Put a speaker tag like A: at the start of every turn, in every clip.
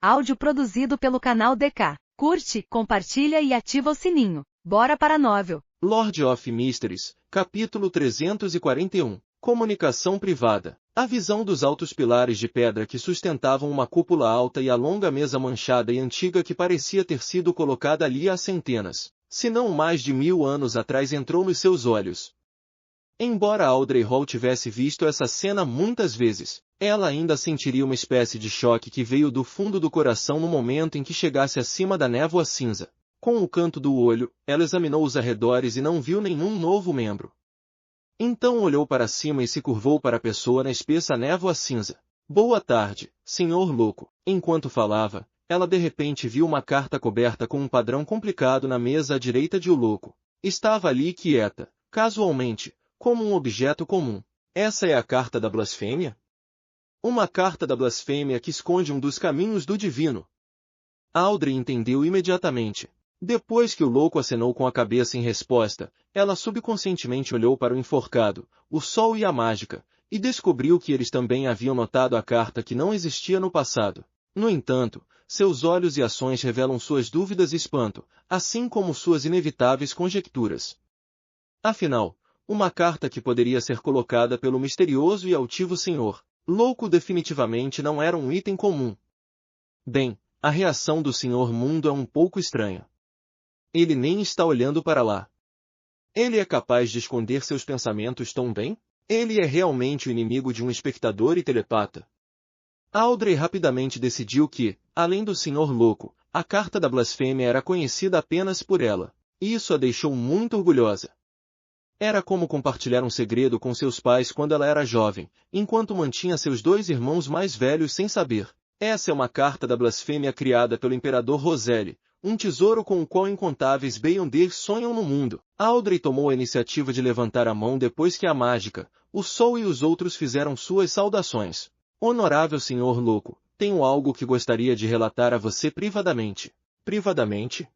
A: Áudio produzido pelo canal DK. Curte, compartilha e ativa o sininho. Bora para a novel.
B: Lord of Mysteries, capítulo 341. Comunicação privada. A visão dos altos pilares de pedra que sustentavam uma cúpula alta e a longa mesa manchada e antiga que parecia ter sido colocada ali há centenas, se não mais de 1000 anos atrás entrou nos seus olhos. Embora Audrey Hall tivesse visto essa cena muitas vezes, ela ainda sentiria uma espécie de choque que veio do fundo do coração no momento em que chegasse acima da névoa cinza. Com o canto do olho, ela examinou os arredores e não viu nenhum novo membro. Então olhou para cima e se curvou para a pessoa na espessa névoa cinza. Boa tarde, senhor louco. Enquanto falava, ela de repente viu uma carta coberta com um padrão complicado na mesa à direita de o louco. Estava ali quieta, casualmente, como um objeto comum. Essa é a carta da blasfêmia? Uma carta da blasfêmia que esconde um dos caminhos do divino. Audrey entendeu imediatamente. Depois que o louco acenou com a cabeça em resposta, ela subconscientemente olhou para o enforcado, o sol e a mágica, e descobriu que eles também haviam notado a carta que não existia no passado. No entanto, seus olhos e ações revelam suas dúvidas e espanto, assim como suas inevitáveis conjecturas. Afinal, uma carta que poderia ser colocada pelo misterioso e altivo senhor louco definitivamente não era um item comum. Bem, a reação do senhor mundo é um pouco estranha. Ele nem está olhando para lá. Ele é capaz de esconder seus pensamentos tão bem? Ele é realmente o inimigo de um espectador e telepata. Audrey rapidamente decidiu que, além do senhor louco, a carta da blasfêmia era conhecida apenas por ela. Isso a deixou muito orgulhosa. Era como compartilhar um segredo com seus pais quando ela era jovem, enquanto mantinha seus 2 irmãos mais velhos sem saber. Essa é uma carta da blasfêmia criada pelo imperador Roselle, um tesouro com o qual incontáveis Beyonder sonham no mundo. Audrey tomou a iniciativa de levantar a mão depois que a mágica, o sol e os outros fizeram suas saudações. Honorável senhor louco, tenho algo que gostaria de relatar a você privadamente. Privadamente?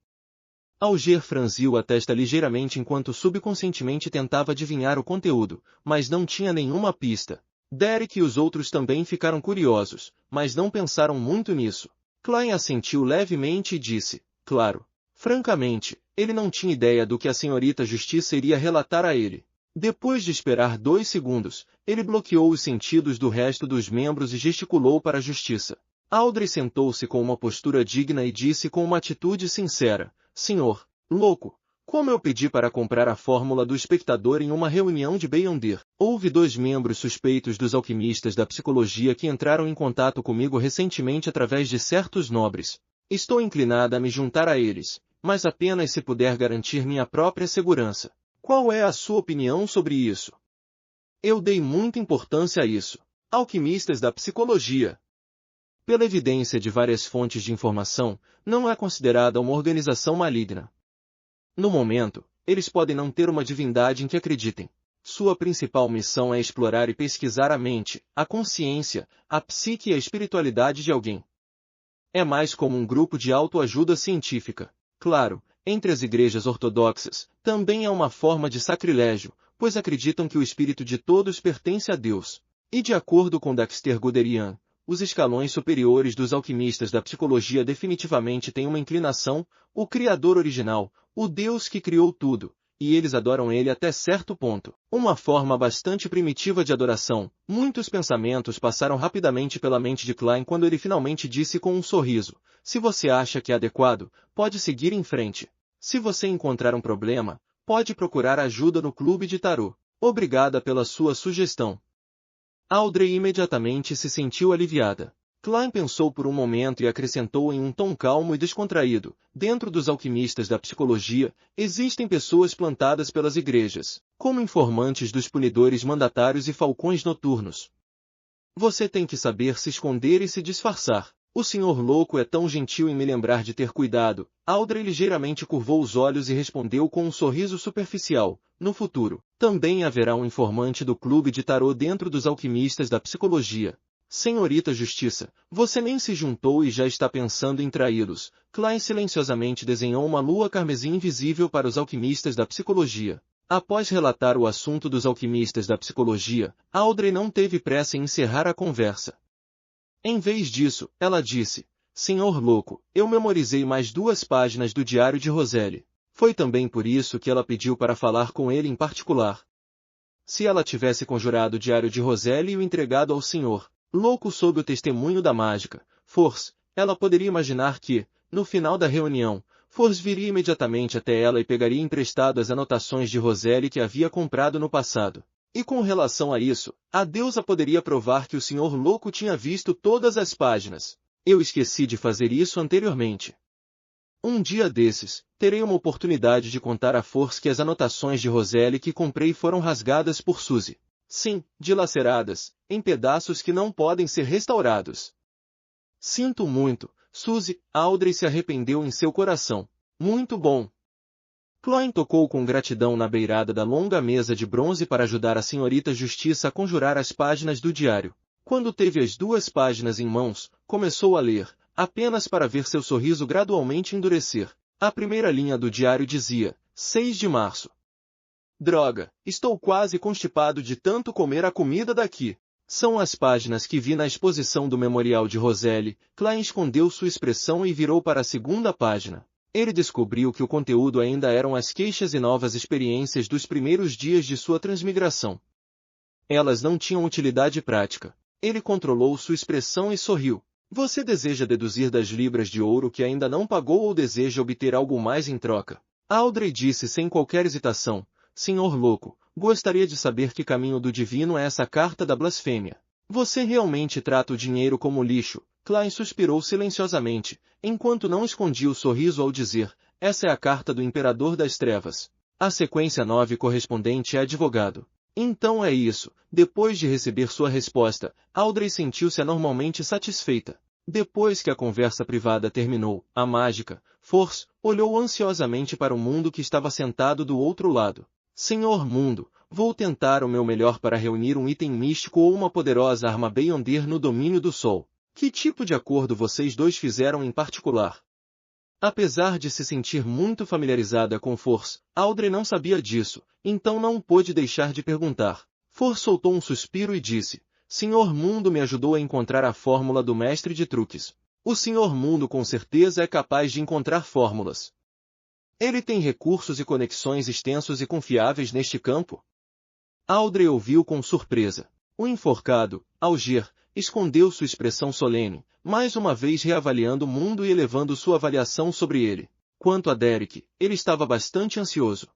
B: Alger franziu a testa ligeiramente enquanto subconscientemente tentava adivinhar o conteúdo, mas não tinha nenhuma pista. Derek e os outros também ficaram curiosos, mas não pensaram muito nisso. Klein assentiu levemente e disse, claro. Francamente, ele não tinha ideia do que a senhorita Justiça iria relatar a ele. Depois de esperar 2 segundos, ele bloqueou os sentidos do resto dos membros e gesticulou para a Justiça. Audrey sentou-se com uma postura digna e disse com uma atitude sincera, senhor louco, como eu pedi para comprar a fórmula do espectador em uma reunião de Beyonder, houve 2 membros suspeitos dos alquimistas da psicologia que entraram em contato comigo recentemente através de certos nobres. Estou inclinada a me juntar a eles, mas apenas se puder garantir minha própria segurança. Qual é a sua opinião sobre isso? Eu dei muita importância a isso. Alquimistas da psicologia. Pela evidência de várias fontes de informação, não é considerada uma organização maligna. No momento, eles podem não ter uma divindade em que acreditem. Sua principal missão é explorar e pesquisar a mente, a consciência, a psique e a espiritualidade de alguém. É mais como um grupo de autoajuda científica. Claro, entre as igrejas ortodoxas, também é uma forma de sacrilégio, pois acreditam que o espírito de todos pertence a Deus. E de acordo com Dexter Guderian, os escalões superiores dos alquimistas da psicologia definitivamente têm uma inclinação, o Criador original, o Deus que criou tudo, e eles adoram ele até certo ponto. Uma forma bastante primitiva de adoração. Muitos pensamentos passaram rapidamente pela mente de Klein quando ele finalmente disse com um sorriso, se você acha que é adequado, pode seguir em frente. Se você encontrar um problema, pode procurar ajuda no clube de tarô. Obrigada pela sua sugestão. Audrey imediatamente se sentiu aliviada. Klein pensou por um momento e acrescentou em um tom calmo e descontraído, dentro dos alquimistas da psicologia, existem pessoas plantadas pelas igrejas, como informantes dos punidores mandatários e falcões noturnos. Você tem que saber se esconder e se disfarçar. O senhor louco é tão gentil em me lembrar de ter cuidado. Audrey ligeiramente curvou os olhos e respondeu com um sorriso superficial. No futuro, também haverá um informante do clube de tarô dentro dos alquimistas da psicologia. Senhorita Justiça, você nem se juntou e já está pensando em traí-los. Klein silenciosamente desenhou uma lua carmesim invisível para os alquimistas da psicologia. Após relatar o assunto dos alquimistas da psicologia, Audrey não teve pressa em encerrar a conversa. Em vez disso, ela disse, Senhor louco, eu memorizei mais 2 páginas do diário de Roselle. Foi também por isso que ela pediu para falar com ele em particular. Se ela tivesse conjurado o diário de Roselle e o entregado ao senhor louco sob o testemunho da mágica, Force, ela poderia imaginar que, no final da reunião, Force viria imediatamente até ela e pegaria emprestado as anotações de Roselle que havia comprado no passado. E com relação a isso, a deusa poderia provar que o senhor louco tinha visto todas as páginas. Eu esqueci de fazer isso anteriormente. Um dia desses, terei uma oportunidade de contar a Force que as anotações de Roselle que comprei foram rasgadas por Suzy. Sim, dilaceradas, em pedaços que não podem ser restaurados. Sinto muito, Suzy, Audrey se arrependeu em seu coração. Muito bom. Chloe tocou com gratidão na beirada da longa mesa de bronze para ajudar a senhorita Justiça a conjurar as páginas do diário. Quando teve as 2 páginas em mãos, começou a ler, apenas para ver seu sorriso gradualmente endurecer. A primeira linha do diário dizia, 6 de março. Droga, estou quase constipado de tanto comer a comida daqui. São as páginas que vi na exposição do memorial de Roselle. Klein escondeu sua expressão e virou para a segunda página. Ele descobriu que o conteúdo ainda eram as queixas e novas experiências dos primeiros dias de sua transmigração. Elas não tinham utilidade prática. Ele controlou sua expressão e sorriu. Você deseja deduzir das libras de ouro que ainda não pagou ou deseja obter algo mais em troca? Audrey disse sem qualquer hesitação. Senhor louco, gostaria de saber que caminho do divino é essa carta da blasfêmia. Você realmente trata o dinheiro como lixo? Klein suspirou silenciosamente, enquanto não escondia o sorriso ao dizer, essa é a carta do Imperador das Trevas. A sequência 9 correspondente é advogado. Então é isso. Depois de receber sua resposta, Audrey sentiu-se anormalmente satisfeita. Depois que a conversa privada terminou, a mágica, Force, olhou ansiosamente para o mundo que estava sentado do outro lado. Senhor Mundo, vou tentar o meu melhor para reunir um item místico ou uma poderosa arma Beyonder no domínio do Sol. Que tipo de acordo vocês dois fizeram em particular? Apesar de se sentir muito familiarizada com Force, Audrey não sabia disso, então não pôde deixar de perguntar. Force soltou um suspiro e disse, Senhor Mundo me ajudou a encontrar a fórmula do mestre de truques. O Senhor Mundo com certeza é capaz de encontrar fórmulas. Ele tem recursos e conexões extensos e confiáveis neste campo? Audrey ouviu com surpresa. O enforcado, Alger, escondeu sua expressão solene, mais uma vez reavaliando o mundo e elevando sua avaliação sobre ele. Quanto a Derek, ele estava bastante ansioso.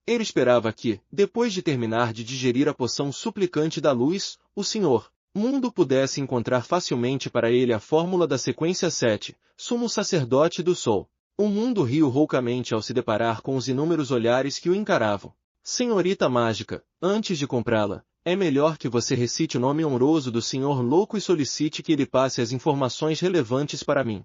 B: Ele esperava que, depois de terminar de digerir a poção suplicante da luz, o Senhor Mundo pudesse encontrar facilmente para ele a fórmula da sequência 7, sumo sacerdote do Sol. O mundo riu roucamente ao se deparar com os inúmeros olhares que o encaravam. Senhorita Mágica, antes de comprá-la, é melhor que você recite o nome honroso do Senhor Louco e solicite que ele passe as informações relevantes para mim.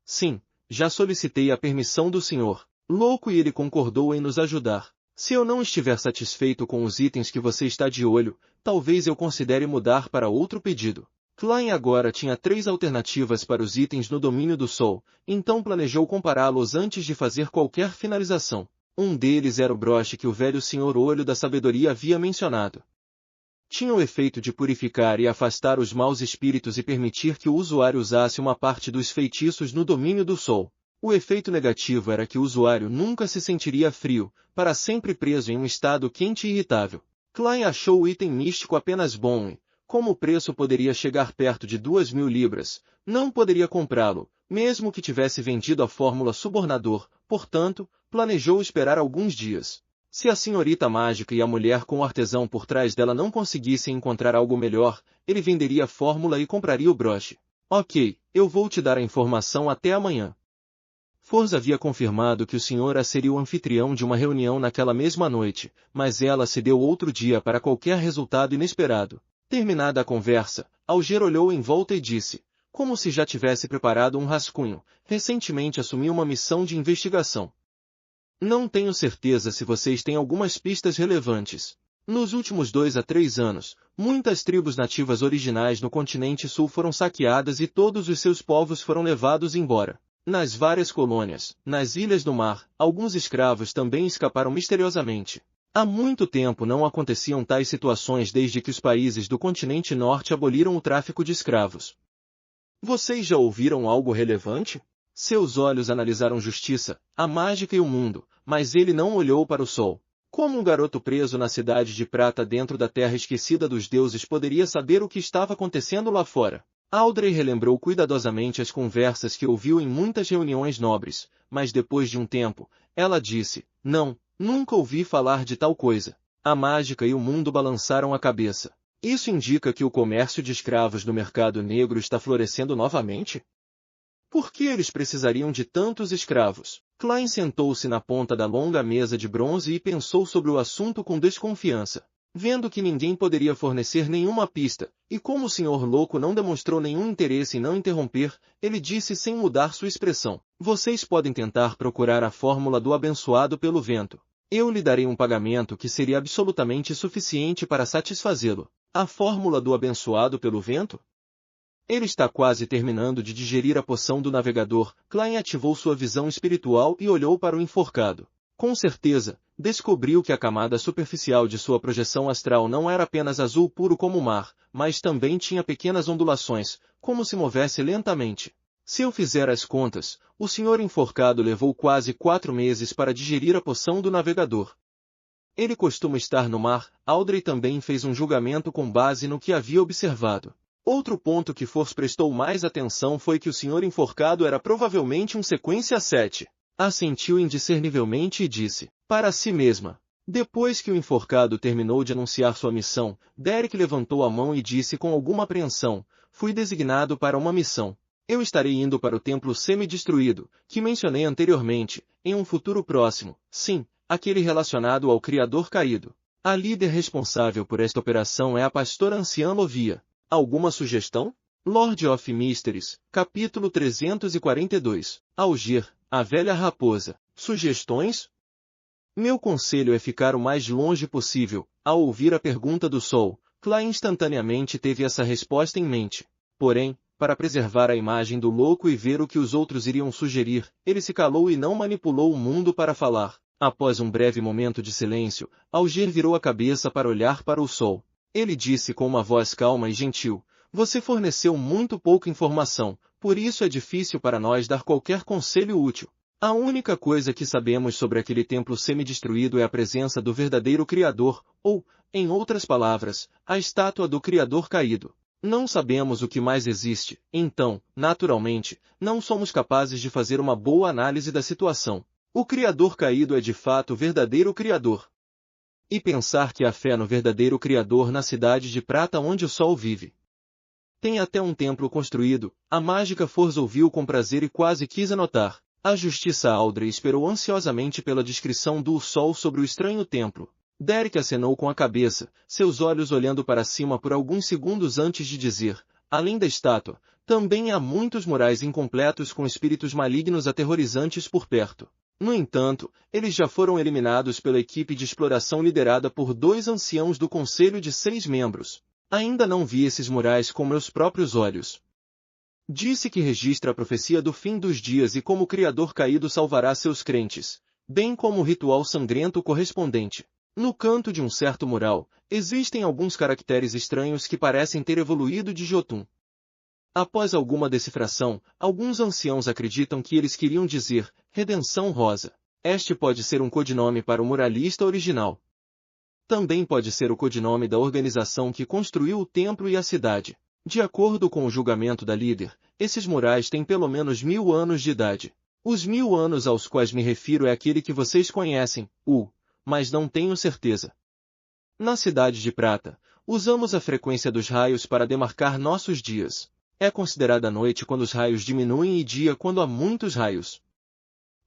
B: Sim, já solicitei a permissão do Senhor Louco e ele concordou em nos ajudar. Se eu não estiver satisfeito com os itens que você está de olho, talvez eu considere mudar para outro pedido. Klein agora tinha 3 alternativas para os itens no domínio do Sol, então planejou compará-los antes de fazer qualquer finalização. Um deles era o broche que o velho Senhor Olho da Sabedoria havia mencionado. Tinha o efeito de purificar e afastar os maus espíritos e permitir que o usuário usasse uma parte dos feitiços no domínio do Sol. O efeito negativo era que o usuário nunca se sentiria frio, para sempre preso em um estado quente e irritável. Klein achou o item místico apenas bom e, como o preço poderia chegar perto de 2.000 libras, não poderia comprá-lo, mesmo que tivesse vendido a fórmula subornador, portanto, planejou esperar alguns dias. Se a senhorita mágica e a mulher com o artesão por trás dela não conseguissem encontrar algo melhor, ele venderia a fórmula e compraria o broche. Ok, eu vou te dar a informação até amanhã. Force havia confirmado que o senhor seria o anfitrião de uma reunião naquela mesma noite, mas ela se deu outro dia para qualquer resultado inesperado. Terminada a conversa, Alger olhou em volta e disse, como se já tivesse preparado um rascunho, recentemente assumi uma missão de investigação. Não tenho certeza se vocês têm algumas pistas relevantes. Nos últimos 2 a 3 anos, muitas tribos nativas originais no continente sul foram saqueadas e todos os seus povos foram levados embora. Nas várias colônias, nas ilhas do mar, alguns escravos também escaparam misteriosamente. Há muito tempo não aconteciam tais situações desde que os países do continente norte aboliram o tráfico de escravos. Vocês já ouviram algo relevante? Seus olhos analisaram justiça, a mágica e o mundo, mas ele não olhou para o sol. Como um garoto preso na cidade de prata dentro da terra esquecida dos deuses poderia saber o que estava acontecendo lá fora? Audrey relembrou cuidadosamente as conversas que ouviu em muitas reuniões nobres, mas depois de um tempo, ela disse, não, nunca ouvi falar de tal coisa. A mágica e o mundo balançaram a cabeça. Isso indica que o comércio de escravos no mercado negro está florescendo novamente? Por que eles precisariam de tantos escravos? Klein sentou-se na ponta da longa mesa de bronze e pensou sobre o assunto com desconfiança. Vendo que ninguém poderia fornecer nenhuma pista, e como o senhor louco não demonstrou nenhum interesse em não interromper, ele disse sem mudar sua expressão, vocês podem tentar procurar a fórmula do abençoado pelo vento. Eu lhe darei um pagamento que seria absolutamente suficiente para satisfazê-lo. A fórmula do abençoado pelo vento? Ele está quase terminando de digerir a poção do navegador. Klein ativou sua visão espiritual e olhou para o enforcado. Com certeza, descobriu que a camada superficial de sua projeção astral não era apenas azul puro como o mar, mas também tinha pequenas ondulações, como se movesse lentamente. Se eu fizer as contas, o senhor enforcado levou quase 4 meses para digerir a poção do navegador. Ele costuma estar no mar. Audrey também fez um julgamento com base no que havia observado. Outro ponto que Force prestou mais atenção foi que o senhor enforcado era provavelmente um sequência 7. Assentiu indiscernivelmente e disse, para si mesma. Depois que o enforcado terminou de anunciar sua missão, Derek levantou a mão e disse com alguma apreensão, fui designado para uma missão. Eu estarei indo para o templo semi-destruído, que mencionei anteriormente, em um futuro próximo. Sim, aquele relacionado ao Criador caído. A líder responsável por esta operação é a pastora anciã Lovia. Alguma sugestão? Lord of Mysteries, capítulo 342. Algir, a velha raposa. Sugestões? Meu conselho é ficar o mais longe possível. Ao ouvir a pergunta do Sol, Klein instantaneamente teve essa resposta em mente. Porém, para preservar a imagem do louco e ver o que os outros iriam sugerir, ele se calou e não manipulou o mundo para falar. Após um breve momento de silêncio, Algir virou a cabeça para olhar para o Sol. Ele disse com uma voz calma e gentil, você forneceu muito pouca informação, por isso é difícil para nós dar qualquer conselho útil. A única coisa que sabemos sobre aquele templo semi-destruído é a presença do verdadeiro Criador, ou, em outras palavras, a estátua do Criador caído. Não sabemos o que mais existe, então, naturalmente, não somos capazes de fazer uma boa análise da situação. O Criador caído é de fato o verdadeiro Criador. E pensar que há fé no verdadeiro Criador na cidade de prata onde o sol vive. Tem até um templo construído. A mágica Force ouviu com prazer e quase quis anotar. A justiça Audrey esperou ansiosamente pela descrição do sol sobre o estranho templo. Derek acenou com a cabeça, seus olhos olhando para cima por alguns segundos antes de dizer, além da estátua, também há muitos murais incompletos com espíritos malignos aterrorizantes por perto. No entanto, eles já foram eliminados pela equipe de exploração liderada por 2 anciãos do conselho de 6 membros. Ainda não vi esses murais com meus próprios olhos. Disse que registra a profecia do fim dos dias e como o Criador caído salvará seus crentes, bem como o ritual sangrento correspondente. No canto de um certo mural, existem alguns caracteres estranhos que parecem ter evoluído de Jotun. Após alguma decifração, alguns anciãos acreditam que eles queriam dizer, Redenção Rosa. Este pode ser um codinome para o muralista original. Também pode ser o codinome da organização que construiu o templo e a cidade. De acordo com o julgamento da líder, esses murais têm pelo menos 1000 anos de idade. Os 1000 anos aos quais me refiro é aquele que vocês conhecem, mas não tenho certeza. Na cidade de prata, usamos a frequência dos raios para demarcar nossos dias. É considerada noite quando os raios diminuem e dia quando há muitos raios.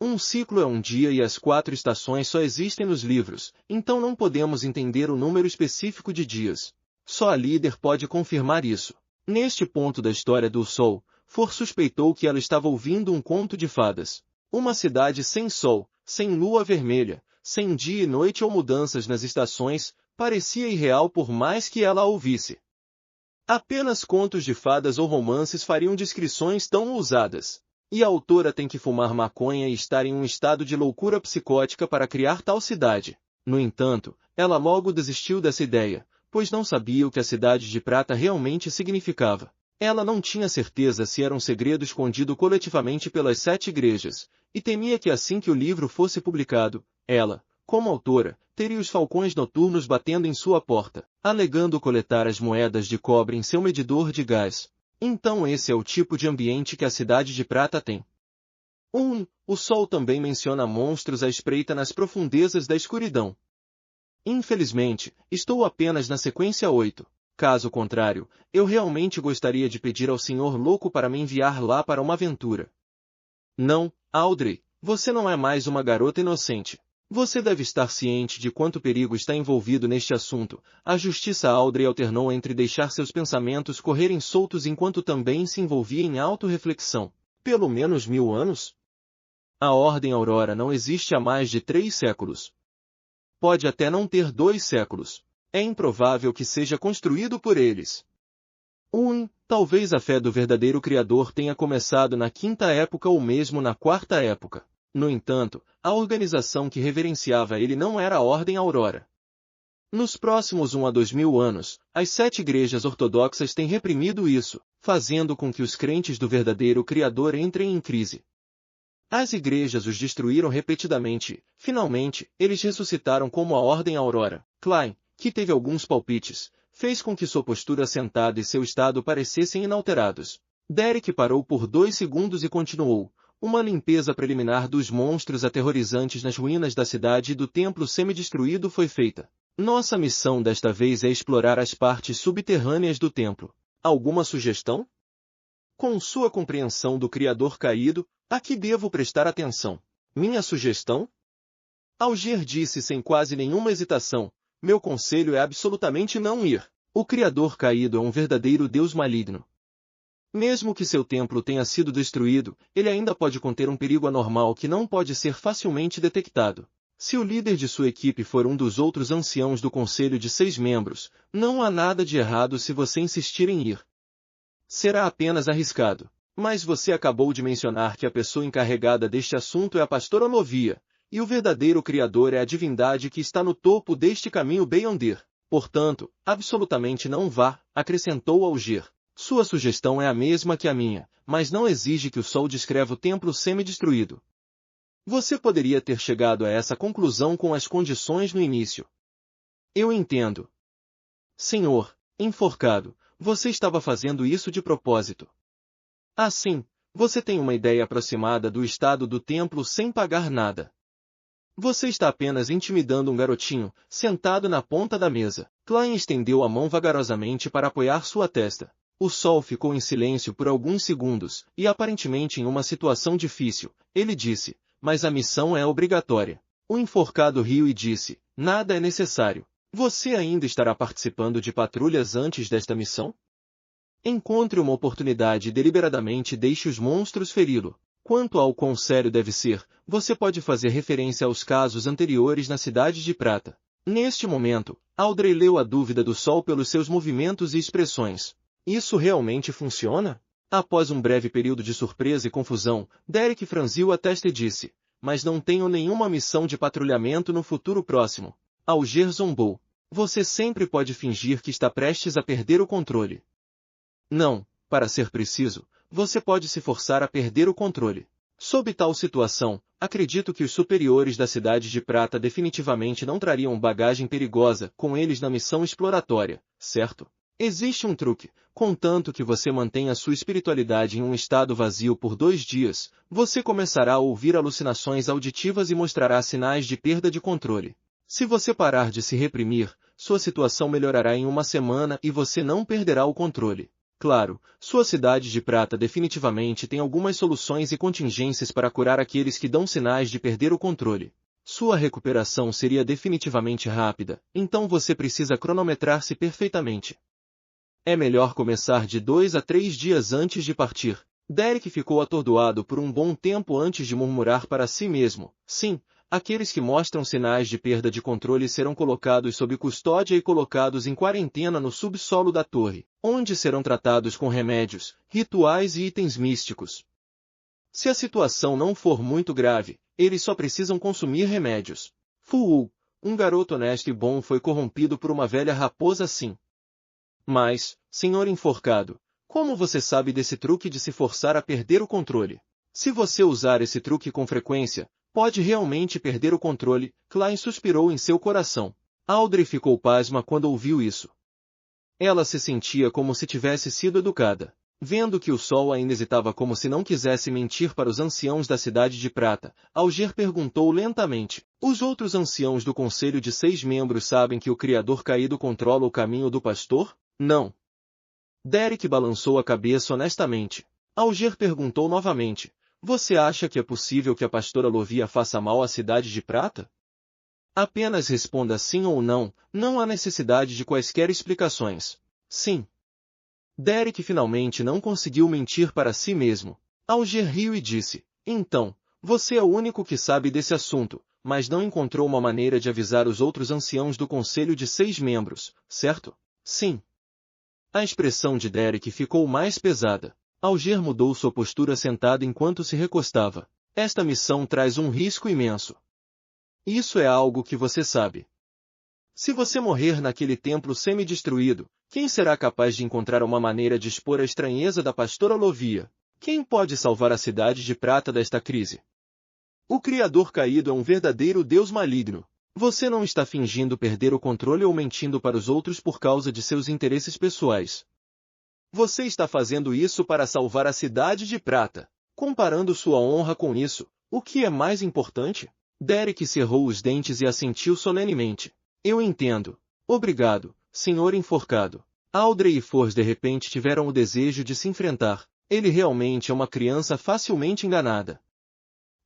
B: Um ciclo é um dia e as 4 estações só existem nos livros, então não podemos entender o número específico de dias. Só a líder pode confirmar isso. Neste ponto da história do Sol, Force suspeitou que ela estava ouvindo um conto de fadas. Uma cidade sem sol, sem lua vermelha, sem dia e noite ou mudanças nas estações, parecia irreal por mais que ela a ouvisse. Apenas contos de fadas ou romances fariam descrições tão ousadas. E a autora tem que fumar maconha e estar em um estado de loucura psicótica para criar tal cidade. No entanto, ela logo desistiu dessa ideia, pois não sabia o que a cidade de prata realmente significava. Ela não tinha certeza se era um segredo escondido coletivamente pelas 7 igrejas, e temia que assim que o livro fosse publicado, ela, como autora, teria os falcões noturnos batendo em sua porta, alegando coletar as moedas de cobre em seu medidor de gás. Então esse é o tipo de ambiente que a Cidade de Prata tem. O sol também menciona monstros à espreita nas profundezas da escuridão. Infelizmente, estou apenas na sequência 8. Caso contrário, eu realmente gostaria de pedir ao Senhor Louco para me enviar lá para uma aventura. Não, Audrey, você não é mais uma garota inocente. Você deve estar ciente de quanto perigo está envolvido neste assunto. A justiça Audrey alternou entre deixar seus pensamentos correrem soltos enquanto também se envolvia em autorreflexão. Pelo menos 1000 anos? A Ordem Aurora não existe há mais de 3 séculos. Pode até não ter 2 séculos. É improvável que seja construído por eles. Talvez a fé do verdadeiro Criador tenha começado na 5ª época ou mesmo na 4ª época. No entanto, a organização que reverenciava ele não era a Ordem Aurora. Nos próximos 1 a 2000 anos, as 7 igrejas ortodoxas têm reprimido isso, fazendo com que os crentes do verdadeiro Criador entrem em crise. As igrejas os destruíram repetidamente e, finalmente, eles ressuscitaram como a Ordem Aurora. Klein, que teve alguns palpites, fez com que sua postura sentada e seu estado parecessem inalterados. Derek parou por 2 segundos e continuou. Uma limpeza preliminar dos monstros aterrorizantes nas ruínas da cidade e do templo semidestruído foi feita. Nossa missão desta vez é explorar as partes subterrâneas do templo. Alguma sugestão? Com sua compreensão do Criador caído, a que devo prestar atenção? Minha sugestão? Alger disse sem quase nenhuma hesitação. Meu conselho é absolutamente não ir. O Criador caído é um verdadeiro Deus maligno. Mesmo que seu templo tenha sido destruído, ele ainda pode conter um perigo anormal que não pode ser facilmente detectado. Se o líder de sua equipe for um dos outros anciãos do conselho de 6 membros, não há nada de errado se você insistir em ir. Será apenas arriscado. Mas você acabou de mencionar que a pessoa encarregada deste assunto é a pastora Novia, e o verdadeiro Criador é a divindade que está no topo deste caminho Beyonder. Portanto, absolutamente não vá, acrescentou Alger. Sua sugestão é a mesma que a minha, mas não exige que o sol descreva o templo semi-destruído. Você poderia ter chegado a essa conclusão com as condições no início. Eu entendo. Senhor, enforcado, você estava fazendo isso de propósito. Assim, você tem uma ideia aproximada do estado do templo sem pagar nada. Você está apenas intimidando um garotinho, sentado na ponta da mesa. Klein estendeu a mão vagarosamente para apoiar sua testa. O sol ficou em silêncio por alguns segundos, e aparentemente em uma situação difícil. Ele disse, mas a missão é obrigatória. O enforcado riu e disse, nada é necessário. Você ainda estará participando de patrulhas antes desta missão? Encontre uma oportunidade e deliberadamente deixe os monstros feri-lo. Quanto ao quão sério deve ser, você pode fazer referência aos casos anteriores na Cidade de Prata. Neste momento, Audrey leu a dúvida do sol pelos seus movimentos e expressões. Isso realmente funciona? Após um breve período de surpresa e confusão, Derek franziu a testa e disse, mas não tenho nenhuma missão de patrulhamento no futuro próximo. Alger zombou. Você sempre pode fingir que está prestes a perder o controle. Não, para ser preciso, você pode se forçar a perder o controle. Sob tal situação, acredito que os superiores da Cidade de Prata definitivamente não trariam bagagem perigosa com eles na missão exploratória, certo? Existe um truque. Contanto que você mantenha sua espiritualidade em um estado vazio por 2 dias, você começará a ouvir alucinações auditivas e mostrará sinais de perda de controle. Se você parar de se reprimir, sua situação melhorará em 1 semana e você não perderá o controle. Claro, sua Cidade de Prata definitivamente tem algumas soluções e contingências para curar aqueles que dão sinais de perder o controle. Sua recuperação seria definitivamente rápida, então você precisa cronometrar-se perfeitamente. É melhor começar de 2 a 3 dias antes de partir. Derek ficou atordoado por um bom tempo antes de murmurar para si mesmo. Sim, aqueles que mostram sinais de perda de controle serão colocados sob custódia e colocados em quarentena no subsolo da torre, onde serão tratados com remédios, rituais e itens místicos. Se a situação não for muito grave, eles só precisam consumir remédios. Full, um garoto honesto e bom foi corrompido por uma velha raposa assim. Mas, senhor enforcado, Como você sabe desse truque de se forçar a perder o controle? Se você usar esse truque com frequência, pode realmente perder o controle. Klein suspirou em seu coração. Audrey ficou pasma quando ouviu isso. Ela se sentia como se tivesse sido educada. Vendo que o sol ainda hesitava como se não quisesse mentir para os anciãos da Cidade de Prata, Alger perguntou lentamente: os outros anciãos do Conselho de 6 membros sabem que o Criador Caído controla o caminho do pastor? Não. Derek balançou a cabeça honestamente. Alger perguntou novamente: você acha que é possível que a pastora Lovia faça mal à Cidade de Prata? Apenas responda sim ou não, não há necessidade de quaisquer explicações. Sim. Derek finalmente não conseguiu mentir para si mesmo. Alger riu e disse: então, você é o único que sabe desse assunto, mas não encontrou uma maneira de avisar os outros anciãos do Conselho de 6 membros, certo? Sim. A expressão de Derek ficou mais pesada. Alger mudou sua postura sentado enquanto se recostava. Esta missão traz um risco imenso. Isso é algo que você sabe. Se você morrer naquele templo semi-destruído, quem será capaz de encontrar uma maneira de expor a estranheza da pastora Lovia? Quem pode salvar a Cidade de Prata desta crise? O Criador Caído é um verdadeiro Deus maligno. Você não está fingindo perder o controle ou mentindo para os outros por causa de seus interesses pessoais. Você está fazendo isso para salvar a Cidade de Prata. Comparando sua honra com isso, o que é mais importante? Derek cerrou os dentes e assentiu solenemente. Eu entendo. Obrigado, senhor enforcado. Audrey e Force de repente tiveram o desejo de se enfrentar. Ele realmente é uma criança facilmente enganada.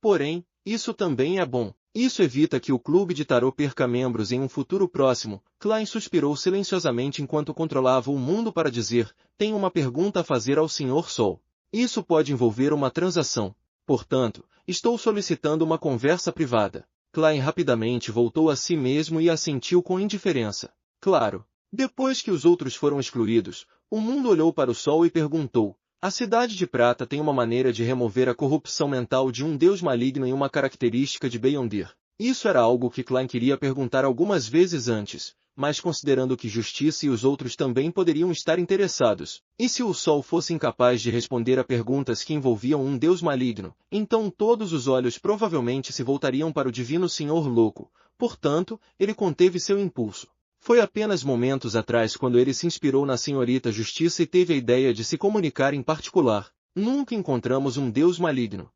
B: Porém, isso também é bom. Isso evita que o clube de tarô perca membros em um futuro próximo. Klein suspirou silenciosamente enquanto controlava o mundo para dizer: tenho uma pergunta a fazer ao Sr. Sol. Isso pode envolver uma transação. Portanto, estou solicitando uma conversa privada. Klein rapidamente voltou a si mesmo e assentiu com indiferença. Claro. Depois que os outros foram excluídos, o mundo olhou para o sol e perguntou: a Cidade de Prata tem uma maneira de remover a corrupção mental de um deus maligno em uma característica de Beyonder. Isso era algo que Klein queria perguntar algumas vezes antes, mas considerando que Justiça e os outros também poderiam estar interessados, e se o Sol fosse incapaz de responder a perguntas que envolviam um deus maligno, então todos os olhos provavelmente se voltariam para o divino Senhor Louco. Portanto, ele conteve seu impulso. Foi apenas momentos atrás quando ele se inspirou na senhorita Justiça e teve a ideia de se comunicar em particular. Nunca encontramos um deus maligno.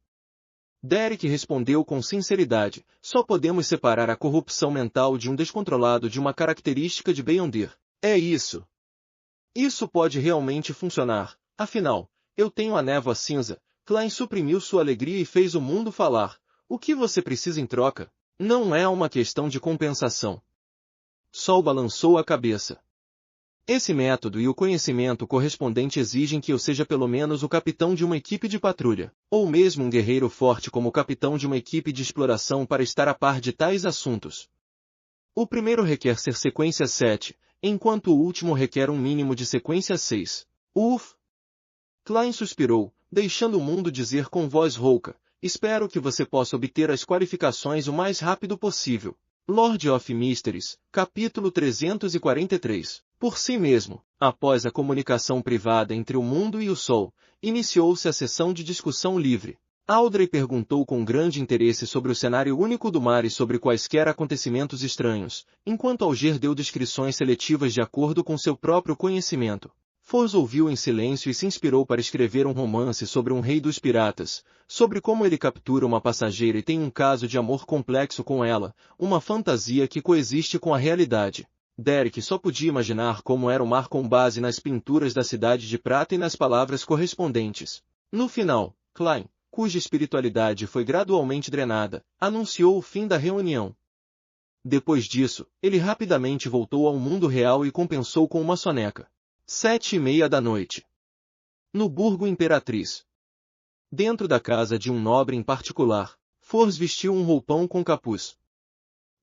B: Derek respondeu com sinceridade: só podemos separar a corrupção mental de um descontrolado de uma característica de Beyonder. É isso. Isso pode realmente funcionar. Afinal, eu tenho a névoa cinza. Klein suprimiu sua alegria e fez o mundo falar. O que você precisa em troca? Não é uma questão de compensação. Sol balançou a cabeça. Esse método e o conhecimento correspondente exigem que eu seja pelo menos o capitão de uma equipe de patrulha, ou mesmo um guerreiro forte como o capitão de uma equipe de exploração para estar a par de tais assuntos. O primeiro requer ser sequência 7, enquanto o último requer um mínimo de sequência 6. Uf! Klein suspirou, deixando o mundo dizer com voz rouca: espero que você possa obter as qualificações o mais rápido possível. Lord of Mysteries, capítulo 343. Por si mesmo, após a comunicação privada entre o mundo e o Sol, iniciou-se a sessão de discussão livre. Audrey perguntou com grande interesse sobre o cenário único do mar e sobre quaisquer acontecimentos estranhos, enquanto Alger deu descrições seletivas de acordo com seu próprio conhecimento. Force ouviu em silêncio e se inspirou para escrever um romance sobre um rei dos piratas, sobre como ele captura uma passageira e tem um caso de amor complexo com ela, uma fantasia que coexiste com a realidade. Derek só podia imaginar como era o mar com base nas pinturas da Cidade de Prata e nas palavras correspondentes. No final, Klein, cuja espiritualidade foi gradualmente drenada, anunciou o fim da reunião. Depois disso, ele rapidamente voltou ao mundo real e compensou com uma soneca. 7:30 da noite. No Burgo Imperatriz. Dentro da casa de um nobre em particular, Force vestiu um roupão com capuz.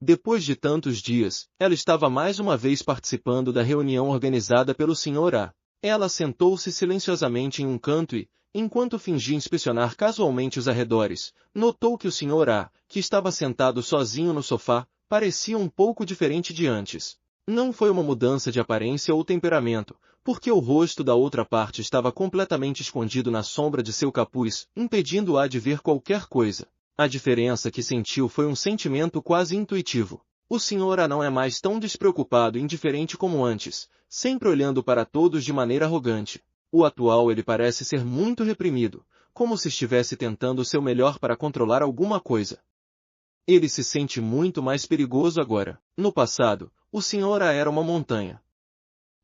B: Depois de tantos dias, ela estava mais uma vez participando da reunião organizada pelo Sr. A. Ela sentou-se silenciosamente em um canto e, enquanto fingia inspecionar casualmente os arredores, notou que o Sr. A, que estava sentado sozinho no sofá, parecia um pouco diferente de antes. Não foi uma mudança de aparência ou temperamento, porque o rosto da outra parte estava completamente escondido na sombra de seu capuz, impedindo-a de ver qualquer coisa. A diferença que sentiu foi um sentimento quase intuitivo. O Sr. Anão é mais tão despreocupado e indiferente como antes, sempre olhando para todos de maneira arrogante. O atual ele parece ser muito reprimido, como se estivesse tentando o seu melhor para controlar alguma coisa. Ele se sente muito mais perigoso agora. No passado, o Sr. A era uma montanha.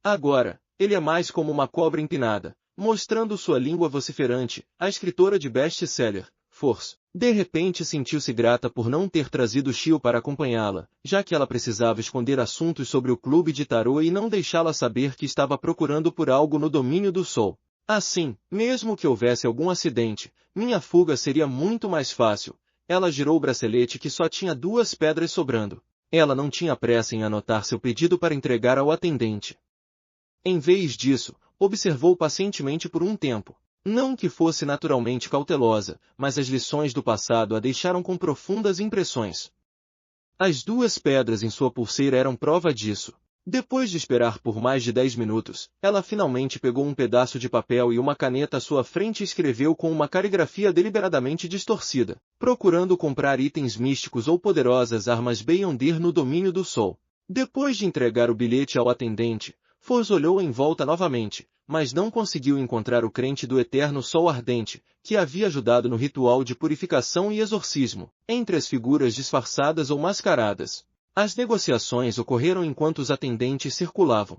B: Agora, ele é mais como uma cobra empinada, mostrando sua língua vociferante. A escritora de best-seller, Force, de repente sentiu-se grata por não ter trazido Shio para acompanhá-la, já que ela precisava esconder assuntos sobre o clube de tarô e não deixá-la saber que estava procurando por algo no domínio do sol. Assim, mesmo que houvesse algum acidente, minha fuga seria muito mais fácil. Ela girou o bracelete que só tinha 2 pedras sobrando. Ela não tinha pressa em anotar seu pedido para entregar ao atendente. Em vez disso, observou pacientemente por um tempo. Não que fosse naturalmente cautelosa, mas as lições do passado a deixaram com profundas impressões. As 2 pedras em sua pulseira eram prova disso. Depois de esperar por mais de 10 minutos, ela finalmente pegou um pedaço de papel e uma caneta à sua frente e escreveu com uma caligrafia deliberadamente distorcida, procurando comprar itens místicos ou poderosas armas Beyonder no domínio do sol. Depois de entregar o bilhete ao atendente, Force olhou em volta novamente, mas não conseguiu encontrar o crente do eterno sol ardente, que havia ajudado no ritual de purificação e exorcismo, entre as figuras disfarçadas ou mascaradas. As negociações ocorreram enquanto os atendentes circulavam.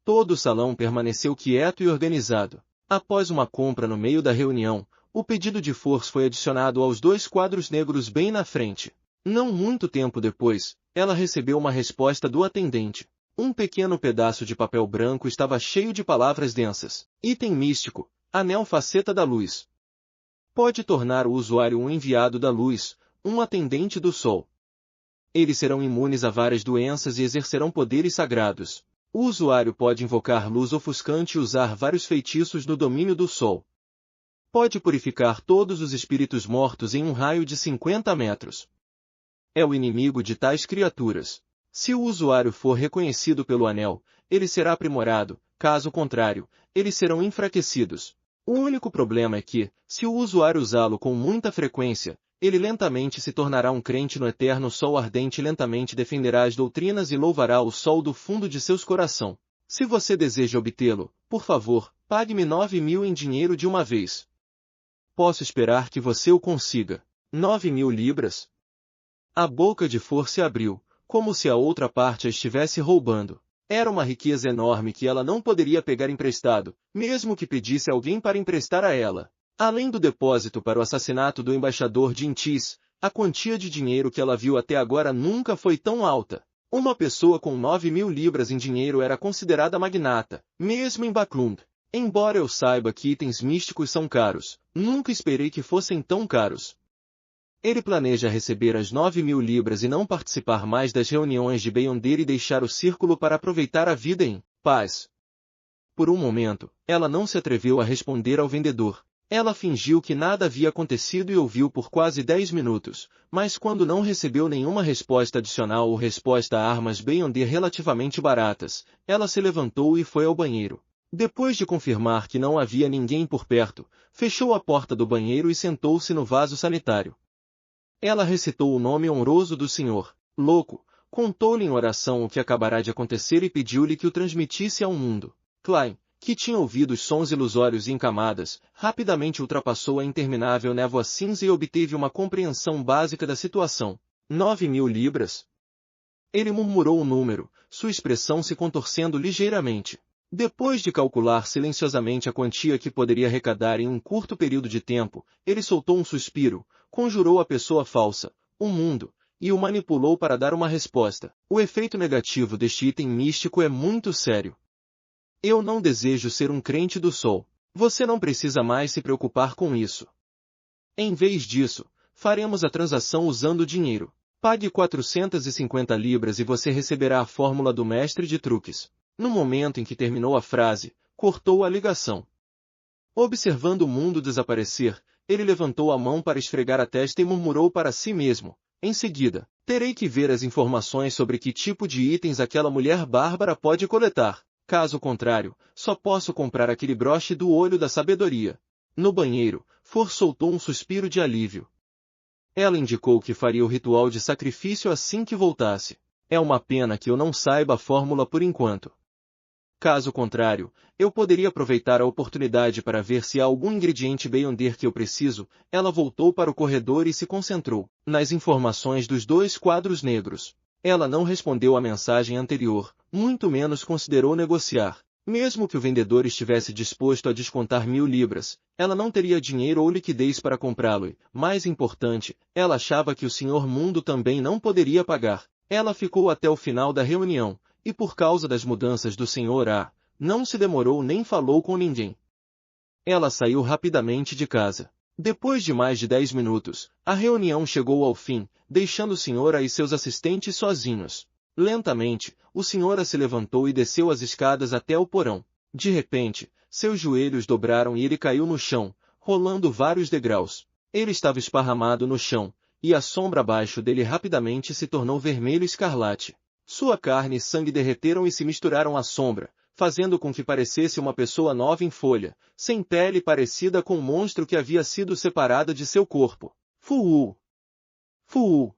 B: Todo o salão permaneceu quieto e organizado. Após uma compra no meio da reunião, o pedido de Force foi adicionado aos 2 quadros negros bem na frente. Não muito tempo depois, ela recebeu uma resposta do atendente. Um pequeno pedaço de papel branco estava cheio de palavras densas. Item místico, anel faceta da luz. Pode tornar o usuário um enviado da luz, um atendente do sol. Eles serão imunes a várias doenças e exercerão poderes sagrados. O usuário pode invocar luz ofuscante e usar vários feitiços no domínio do sol. Pode purificar todos os espíritos mortos em um raio de 50 metros. É o inimigo de tais criaturas. Se o usuário for reconhecido pelo anel, ele será aprimorado, caso contrário, eles serão enfraquecidos. O único problema é que, se o usuário usá-lo com muita frequência, ele lentamente se tornará um crente no eterno sol ardente e lentamente defenderá as doutrinas e louvará o sol do fundo de seus coração. Se você deseja obtê-lo, por favor, pague-me 9.000 em dinheiro de uma vez. Posso esperar que você o consiga. 9.000 libras? A boca de Force abriu, como se a outra parte a estivesse roubando. Era uma riqueza enorme que ela não poderia pegar emprestado, mesmo que pedisse alguém para emprestar a ela. Além do depósito para o assassinato do embaixador de Intis, a quantia de dinheiro que ela viu até agora nunca foi tão alta. Uma pessoa com 9.000 libras em dinheiro era considerada magnata, mesmo em Backlund. Embora eu saiba que itens místicos são caros, nunca esperei que fossem tão caros. Ele planeja receber as 9.000 libras e não participar mais das reuniões de Beyonder e deixar o círculo para aproveitar a vida em paz. Por um momento, ela não se atreveu a responder ao vendedor. Ela fingiu que nada havia acontecido e ouviu por quase 10 minutos, mas quando não recebeu nenhuma resposta adicional ou resposta a armas Beyonder relativamente baratas, ela se levantou e foi ao banheiro. Depois de confirmar que não havia ninguém por perto, fechou a porta do banheiro e sentou-se no vaso sanitário. Ela recitou o nome honroso do Senhor, louco, contou-lhe em oração o que acabará de acontecer e pediu-lhe que o transmitisse ao mundo. Klein, que tinha ouvido os sons ilusórios e em camadas, rapidamente ultrapassou a interminável névoa cinza e obteve uma compreensão básica da situação. 9.000 libras? Ele murmurou o número, sua expressão se contorcendo ligeiramente. Depois de calcular silenciosamente a quantia que poderia arrecadar em um curto período de tempo, ele soltou um suspiro, conjurou a pessoa falsa, o mundo, e o manipulou para dar uma resposta. O efeito negativo deste item místico é muito sério. Eu não desejo ser um crente do sol. Você não precisa mais se preocupar com isso. Em vez disso, faremos a transação usando dinheiro. Pague 450 libras e você receberá a fórmula do mestre de truques. No momento em que terminou a frase, cortou a ligação. Observando o mundo desaparecer, ele levantou a mão para esfregar a testa e murmurou para si mesmo. Em seguida, terei que ver as informações sobre que tipo de itens aquela mulher bárbara pode coletar. Caso contrário, só posso comprar aquele broche do olho da sabedoria. No banheiro, For soltou um suspiro de alívio. Ela indicou que faria o ritual de sacrifício assim que voltasse. É uma pena que eu não saiba a fórmula por enquanto. Caso contrário, eu poderia aproveitar a oportunidade para ver se há algum ingrediente Beyonder que eu preciso. Ela voltou para o corredor e se concentrou nas informações dos 2 quadros negros. Ela não respondeu à mensagem anterior, muito menos considerou negociar. Mesmo que o vendedor estivesse disposto a descontar 1000 libras, ela não teria dinheiro ou liquidez para comprá-lo e, mais importante, ela achava que o Sr. Mundo também não poderia pagar. Ela ficou até o final da reunião, e por causa das mudanças do Sr. A, não se demorou nem falou com ninguém. Ela saiu rapidamente de casa. Depois de mais de 10 minutos, a reunião chegou ao fim, deixando o Sr. A e seus assistentes sozinhos. Lentamente, o Sr. A se levantou e desceu as escadas até o porão. De repente, seus joelhos dobraram e ele caiu no chão, rolando vários degraus. Ele estava esparramado no chão, e a sombra abaixo dele rapidamente se tornou vermelho escarlate. Sua carne e sangue derreteram e se misturaram à sombra, fazendo com que parecesse uma pessoa nova em folha, sem pele parecida com o monstro que havia sido separada de seu corpo. Fuú! Fuú!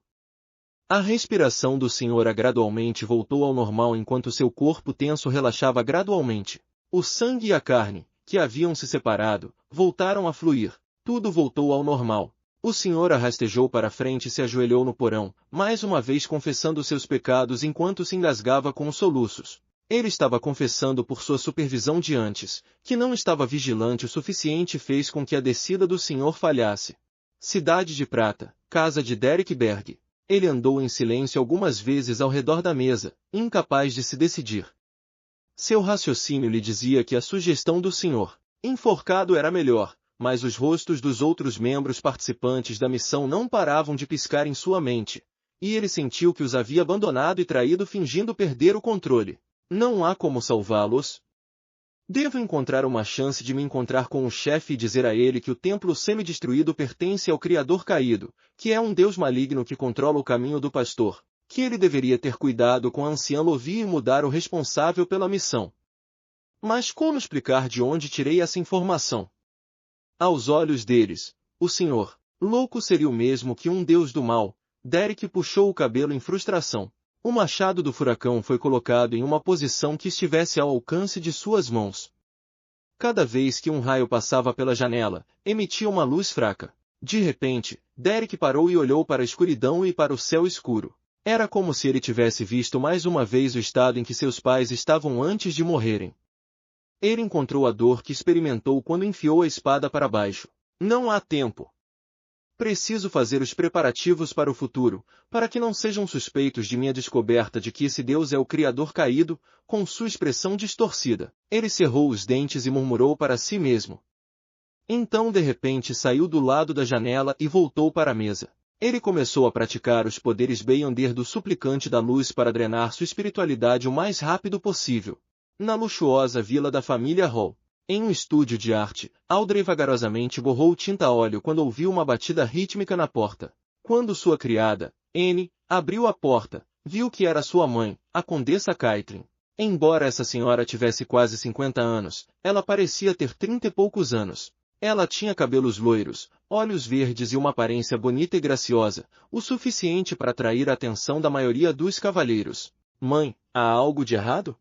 B: A respiração do Sr. gradualmente voltou ao normal enquanto seu corpo tenso relaxava gradualmente. O sangue e a carne, que haviam se separado, voltaram a fluir. Tudo voltou ao normal. O Sr. rastejou para frente e se ajoelhou no porão, mais uma vez confessando seus pecados enquanto se engasgava com os soluços. Ele estava confessando por sua supervisão de antes, que não estava vigilante o suficiente e fez com que a descida do Senhor falhasse. Cidade de Prata, casa de Derek Berg. Ele andou em silêncio algumas vezes ao redor da mesa, incapaz de se decidir. Seu raciocínio lhe dizia que a sugestão do Sr. enforcado era melhor, mas os rostos dos outros membros participantes da missão não paravam de piscar em sua mente, e ele sentiu que os havia abandonado e traído fingindo perder o controle. Não há como salvá-los? Devo encontrar uma chance de me encontrar com o chefe e dizer a ele que o templo semi-destruído pertence ao Criador caído, que é um deus maligno que controla o caminho do pastor, que ele deveria ter cuidado com a anciã Lovi e mudar o responsável pela missão. Mas como explicar de onde tirei essa informação? Aos olhos deles, o Sr. Louco seria o mesmo que um deus do mal. Derek puxou o cabelo em frustração. O machado do furacão foi colocado em uma posição que estivesse ao alcance de suas mãos. Cada vez que um raio passava pela janela, emitia uma luz fraca. De repente, Derek parou e olhou para a escuridão e para o céu escuro. Era como se ele tivesse visto mais uma vez o estado em que seus pais estavam antes de morrerem. Ele encontrou a dor que experimentou quando enfiou a espada para baixo. Não há tempo. Preciso fazer os preparativos para o futuro, para que não sejam suspeitos de minha descoberta de que esse Deus é o Criador caído, com sua expressão distorcida. Ele cerrou os dentes e murmurou para si mesmo. Então de repente saiu do lado da janela e voltou para a mesa. Ele começou a praticar os poderes Beyonder do suplicante da luz para drenar sua espiritualidade o mais rápido possível. Na luxuosa vila da família Hall. Em um estúdio de arte, Audrey vagarosamente borrou tinta a óleo quando ouviu uma batida rítmica na porta. Quando sua criada, Anne, abriu a porta, viu que era sua mãe, a Condessa Caitlin. Embora essa senhora tivesse quase 50 anos, ela parecia ter 30 e poucos anos. Ela tinha cabelos loiros, olhos verdes e uma aparência bonita e graciosa, o suficiente para atrair a atenção da maioria dos cavalheiros. Mãe, há algo de errado?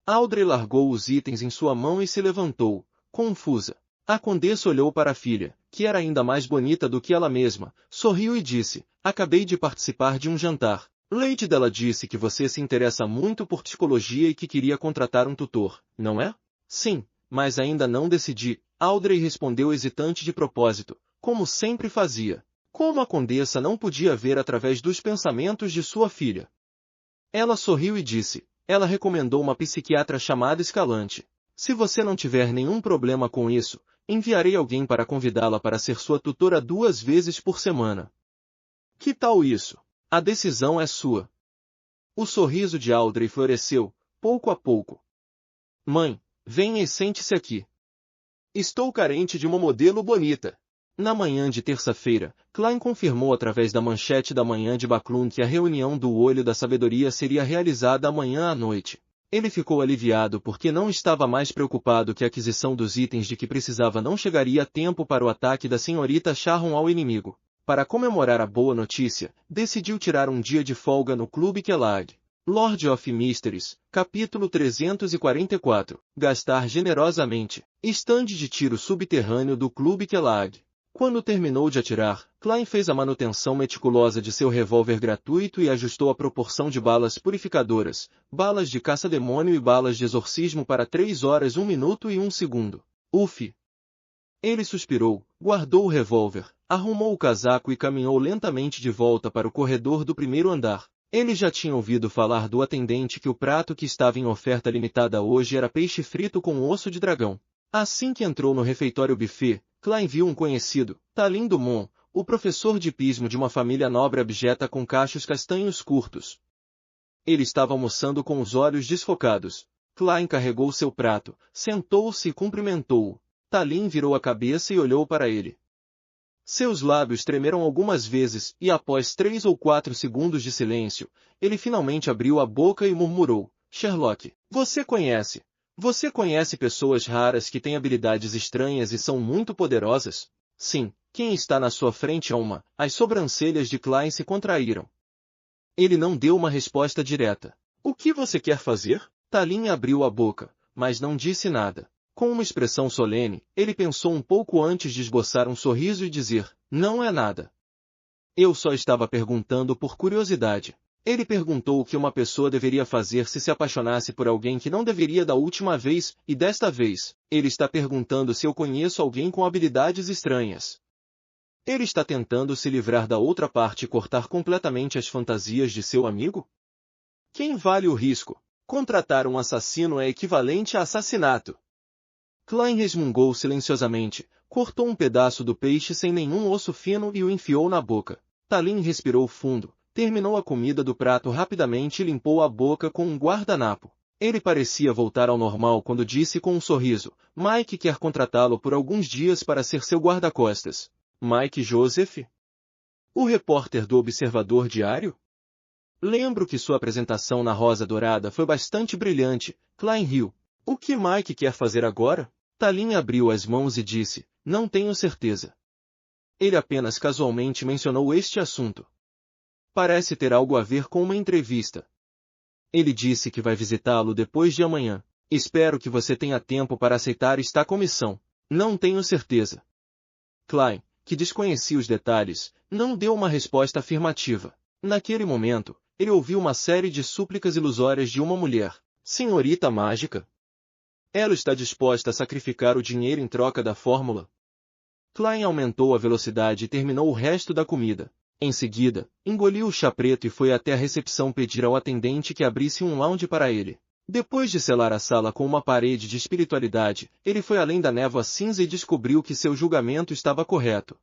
B: Audrey largou os itens em sua mão e se levantou, confusa. A condessa olhou para a filha, que era ainda mais bonita do que ela mesma, sorriu e disse, acabei de participar de um jantar. Lady dela disse que você se interessa muito por psicologia e que queria contratar um tutor, não é? Sim, mas ainda não decidi, Audrey respondeu hesitante de propósito, como sempre fazia. Como a condessa não podia ver através dos pensamentos de sua filha. Ela sorriu e disse, ela recomendou uma psiquiatra chamada Escalante. Se você não tiver nenhum problema com isso, enviarei alguém para convidá-la para ser sua tutora 2 vezes por semana. Que tal isso? A decisão é sua. O sorriso de Audrey floresceu, pouco a pouco. Mãe, venha e sente-se aqui. Estou carente de uma modelo bonita. Na manhã de terça-feira, Klein confirmou através da manchete da manhã de Baclun que a reunião do Olho da Sabedoria seria realizada amanhã à noite. Ele ficou aliviado porque não estava mais preocupado que a aquisição dos itens de que precisava não chegaria a tempo para o ataque da senhorita Sharon ao inimigo. Para comemorar a boa notícia, decidiu tirar um dia de folga no Clube Kellogg. Lord of Mysteries, capítulo 344. Gastar generosamente. Estande de tiro subterrâneo do Clube Kellogg. Quando terminou de atirar, Klein fez a manutenção meticulosa de seu revólver gratuito e ajustou a proporção de balas purificadoras, balas de caça-demônio e balas de exorcismo para 3 horas 1 minuto e 1 segundo. Uf! Ele suspirou, guardou o revólver, arrumou o casaco e caminhou lentamente de volta para o corredor do primeiro andar. Ele já tinha ouvido falar do atendente que o prato que estava em oferta limitada hoje era peixe frito com osso de dragão. Assim que entrou no refeitório buffet, Klein viu um conhecido, Talin Dumont, o professor de hipismo de uma família nobre abjeta com cachos castanhos curtos. Ele estava almoçando com os olhos desfocados. Klein carregou seu prato, sentou-se e cumprimentou-o. Talin virou a cabeça e olhou para ele. Seus lábios tremeram algumas vezes e após 3 ou 4 segundos de silêncio, ele finalmente abriu a boca e murmurou, Sherlock, você conhece pessoas raras que têm habilidades estranhas e são muito poderosas? Sim, quem está na sua frente é uma. As sobrancelhas de Klein se contraíram. Ele não deu uma resposta direta. O que você quer fazer? Talin abriu a boca, mas não disse nada. Com uma expressão solene, ele pensou um pouco antes de esboçar um sorriso e dizer, não é nada. Eu só estava perguntando por curiosidade. Ele perguntou o que uma pessoa deveria fazer se apaixonasse por alguém que não deveria da última vez, e desta vez, ele está perguntando se eu conheço alguém com habilidades estranhas. Ele está tentando se livrar da outra parte e cortar completamente as fantasias de seu amigo? Quem vale o risco? Contratar um assassino é equivalente a assassinato. Klein resmungou silenciosamente, cortou um pedaço do peixe sem nenhum osso fino e o enfiou na boca. Talin respirou fundo. Terminou a comida do prato rapidamente e limpou a boca com um guardanapo. Ele parecia voltar ao normal quando disse com um sorriso, Mike quer contratá-lo por alguns dias para ser seu guarda-costas. Mike Joseph? O repórter do Observador Diário? Lembro que sua apresentação na Rosa Dourada foi bastante brilhante, Klein riu. O que Mike quer fazer agora? Talin abriu as mãos e disse, não tenho certeza. Ele apenas casualmente mencionou este assunto. Parece ter algo a ver com uma entrevista. Ele disse que vai visitá-lo depois de amanhã. Espero que você tenha tempo para aceitar esta comissão. Não tenho certeza. Klein, que desconhecia os detalhes, não deu uma resposta afirmativa. Naquele momento, ele ouviu uma série de súplicas ilusórias de uma mulher. Senhorita mágica? Ela está disposta a sacrificar o dinheiro em troca da fórmula? Klein aumentou a velocidade e terminou o resto da comida. Em seguida, engoliu o chá preto e foi até a recepção pedir ao atendente que abrisse um lounge para ele. Depois de selar a sala com uma parede de espiritualidade, ele foi além da névoa cinza e descobriu que seu julgamento estava correto.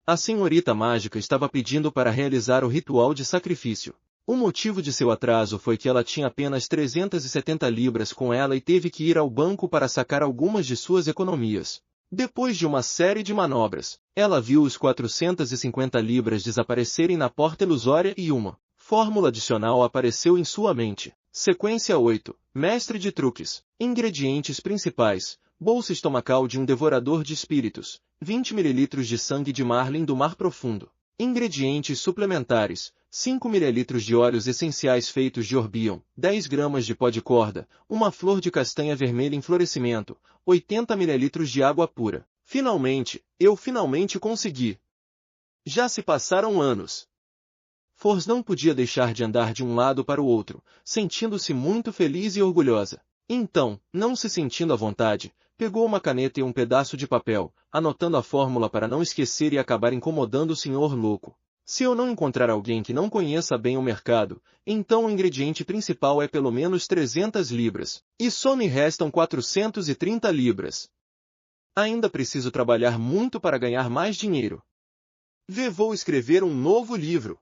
B: A senhorita mágica estava pedindo para realizar o ritual de sacrifício. O motivo de seu atraso foi que ela tinha apenas 370 libras com ela e teve que ir ao banco para sacar algumas de suas economias. Depois de uma série de manobras, ela viu os 450 libras desaparecerem na porta ilusória e uma fórmula adicional apareceu em sua mente. Sequência 8. Mestre de truques. Ingredientes principais. Bolsa estomacal de um devorador de espíritos. 20 ml de sangue de marlin do mar profundo. Ingredientes suplementares. 5 ml de óleos essenciais feitos de orbion, 10 gramas de pó de corda, uma flor de castanha vermelha em florescimento, 80 ml de água pura. Eu finalmente consegui. Já se passaram anos. Force não podia deixar de andar de um lado para o outro, sentindo-se muito feliz e orgulhosa. Então, não se sentindo à vontade, pegou uma caneta e um pedaço de papel, anotando a fórmula para não esquecer e acabar incomodando o senhor louco. Se eu não encontrar alguém que não conheça bem o mercado, então o ingrediente principal é pelo menos 300 libras, e só me restam 430 libras. Ainda preciso trabalhar muito para ganhar mais dinheiro. Vou escrever um novo livro.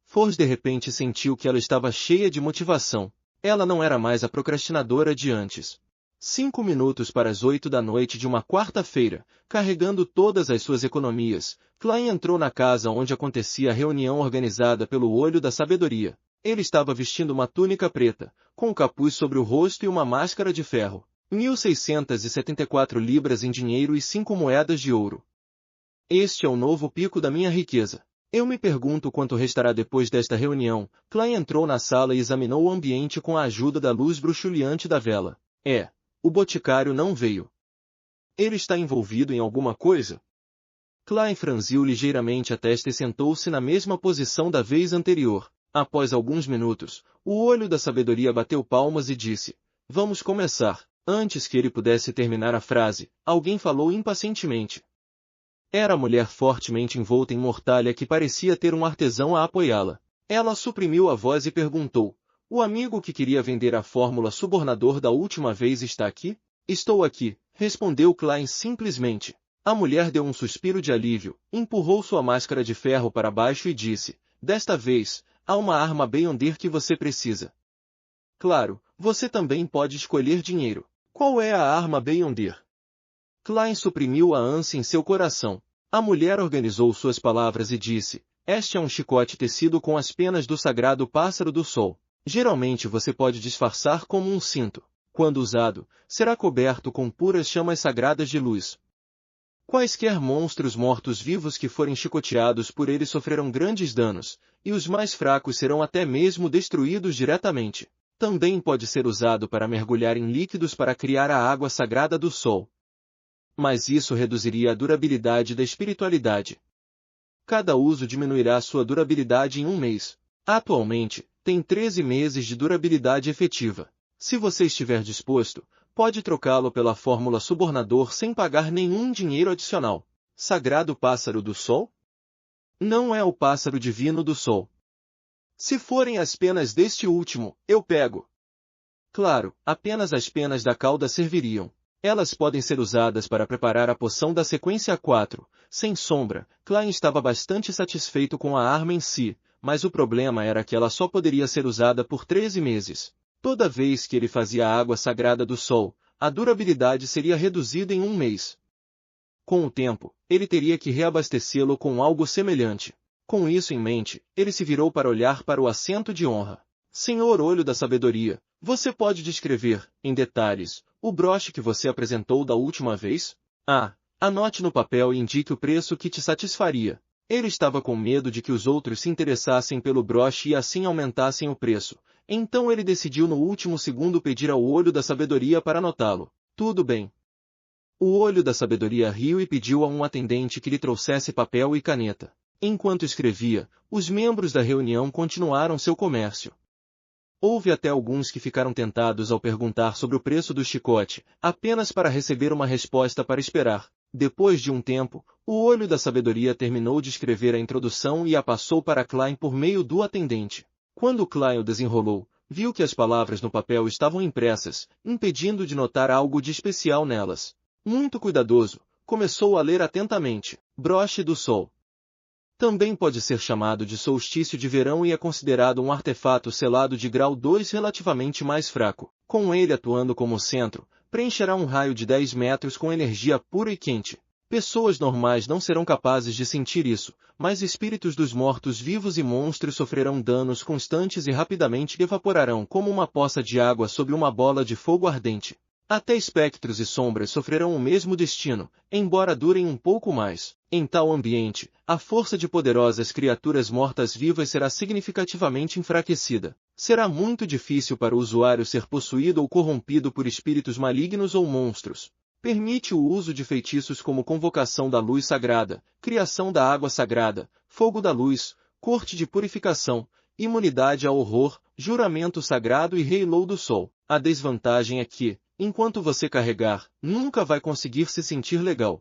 B: Force de repente sentiu que ela estava cheia de motivação. Ela não era mais a procrastinadora de antes. 5 minutos para as 8 da noite de uma quarta-feira, carregando todas as suas economias, Klein entrou na casa onde acontecia a reunião organizada pelo Olho da Sabedoria. Ele estava vestindo uma túnica preta, com um capuz sobre o rosto e uma máscara de ferro. 1.674 libras em dinheiro e 5 moedas de ouro. Este é o novo pico da minha riqueza. Eu me pergunto quanto restará depois desta reunião. Klein entrou na sala e examinou o ambiente com a ajuda da luz bruxuleante da vela. O boticário não veio. Ele está envolvido em alguma coisa? Klein franziu ligeiramente a testa e sentou-se na mesma posição da vez anterior. Após alguns minutos, o olho da sabedoria bateu palmas e disse: "Vamos começar." Antes que ele pudesse terminar a frase, alguém falou impacientemente. Era a mulher fortemente envolta em mortalha que parecia ter um artesão a apoiá-la. Ela suprimiu a voz e perguntou: "O amigo que queria vender a fórmula subornador da última vez está aqui?" "Estou aqui", respondeu Klein simplesmente. A mulher deu um suspiro de alívio, empurrou sua máscara de ferro para baixo e disse: "Desta vez, há uma arma Beyonder que você precisa." "Claro, você também pode escolher dinheiro. Qual é a arma Beyonder?" Klein suprimiu a ânsia em seu coração. A mulher organizou suas palavras e disse: "Este é um chicote tecido com as penas do sagrado pássaro do sol. Geralmente você pode disfarçar como um cinto. Quando usado, será coberto com puras chamas sagradas de luz. Quaisquer monstros mortos-vivos que forem chicoteados por ele sofrerão grandes danos, e os mais fracos serão até mesmo destruídos diretamente. Também pode ser usado para mergulhar em líquidos para criar a água sagrada do sol. Mas isso reduziria a durabilidade da espiritualidade. Cada uso diminuirá sua durabilidade em um mês. Atualmente, tem 13 meses de durabilidade efetiva. Se você estiver disposto, pode trocá-lo pela fórmula subornador sem pagar nenhum dinheiro adicional. Sagrado pássaro do sol? Não é o pássaro divino do sol. Se forem as penas deste último, eu pego. Claro, apenas as penas da cauda serviriam. Elas podem ser usadas para preparar a poção da sequência 4. Sem sombra, Klein estava bastante satisfeito com a arma em si, mas o problema era que ela só poderia ser usada por 13 meses. Toda vez que ele fazia a água sagrada do sol, a durabilidade seria reduzida em um mês. Com o tempo, ele teria que reabastecê-lo com algo semelhante. Com isso em mente, ele se virou para olhar para o assento de honra. "Senhor Olho da Sabedoria, você pode descrever, em detalhes, o broche que você apresentou da última vez? Anote no papel e indique o preço que te satisfaria." Ele estava com medo de que os outros se interessassem pelo broche e assim aumentassem o preço. Então ele decidiu no último segundo pedir ao Olho da Sabedoria para anotá-lo. "Tudo bem." O Olho da Sabedoria riu e pediu a um atendente que lhe trouxesse papel e caneta. Enquanto escrevia, os membros da reunião continuaram seu comércio. Houve até alguns que ficaram tentados ao perguntar sobre o preço do chicote, apenas para receber uma resposta para esperar. Depois de um tempo, o Olho da Sabedoria terminou de escrever a introdução e a passou para Klein por meio do atendente. Quando Klein o desenrolou, viu que as palavras no papel estavam impressas, impedindo de notar algo de especial nelas. Muito cuidadoso, começou a ler atentamente. Broche do Sol. Também pode ser chamado de solstício de verão e é considerado um artefato selado de grau 2 relativamente mais fraco. Com ele atuando como centro, preencherá um raio de 10 metros com energia pura e quente. Pessoas normais não serão capazes de sentir isso, mas espíritos dos mortos-vivos e monstros sofrerão danos constantes e rapidamente evaporarão como uma poça de água sob uma bola de fogo ardente. Até espectros e sombras sofrerão o mesmo destino, embora durem um pouco mais. Em tal ambiente, a força de poderosas criaturas mortas-vivas será significativamente enfraquecida. Será muito difícil para o usuário ser possuído ou corrompido por espíritos malignos ou monstros. Permite o uso de feitiços como Convocação da Luz Sagrada, Criação da Água Sagrada, Fogo da Luz, Corte de Purificação, Imunidade ao Horror, Juramento Sagrado e Reilou do Sol. A desvantagem é que, enquanto você carregar, nunca vai conseguir se sentir legal.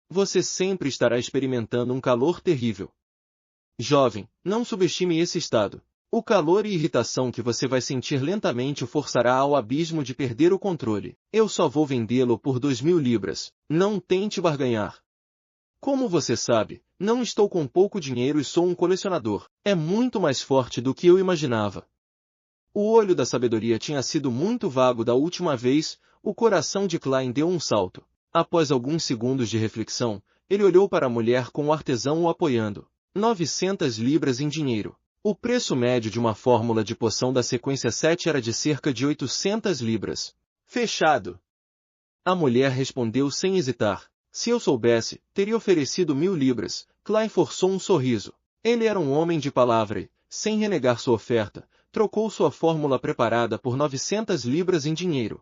B: Você sempre estará experimentando um calor terrível. Jovem, não subestime esse estado. O calor e irritação que você vai sentir lentamente o forçará ao abismo de perder o controle. Eu só vou vendê-lo por 2.000 libras. Não tente barganhar. Como você sabe, não estou com pouco dinheiro e sou um colecionador. É muito mais forte do que eu imaginava. O Olho da Sabedoria tinha sido muito vago da última vez, o coração de Klein deu um salto. Após alguns segundos de reflexão, ele olhou para a mulher com o artesão o apoiando. 900 libras em dinheiro. O preço médio de uma fórmula de poção da sequência 7 era de cerca de 800 libras. Fechado. A mulher respondeu sem hesitar. Se eu soubesse, teria oferecido 1000 libras. Klein forçou um sorriso. Ele era um homem de palavra e, sem renegar sua oferta, trocou sua fórmula preparada por 900 libras em dinheiro.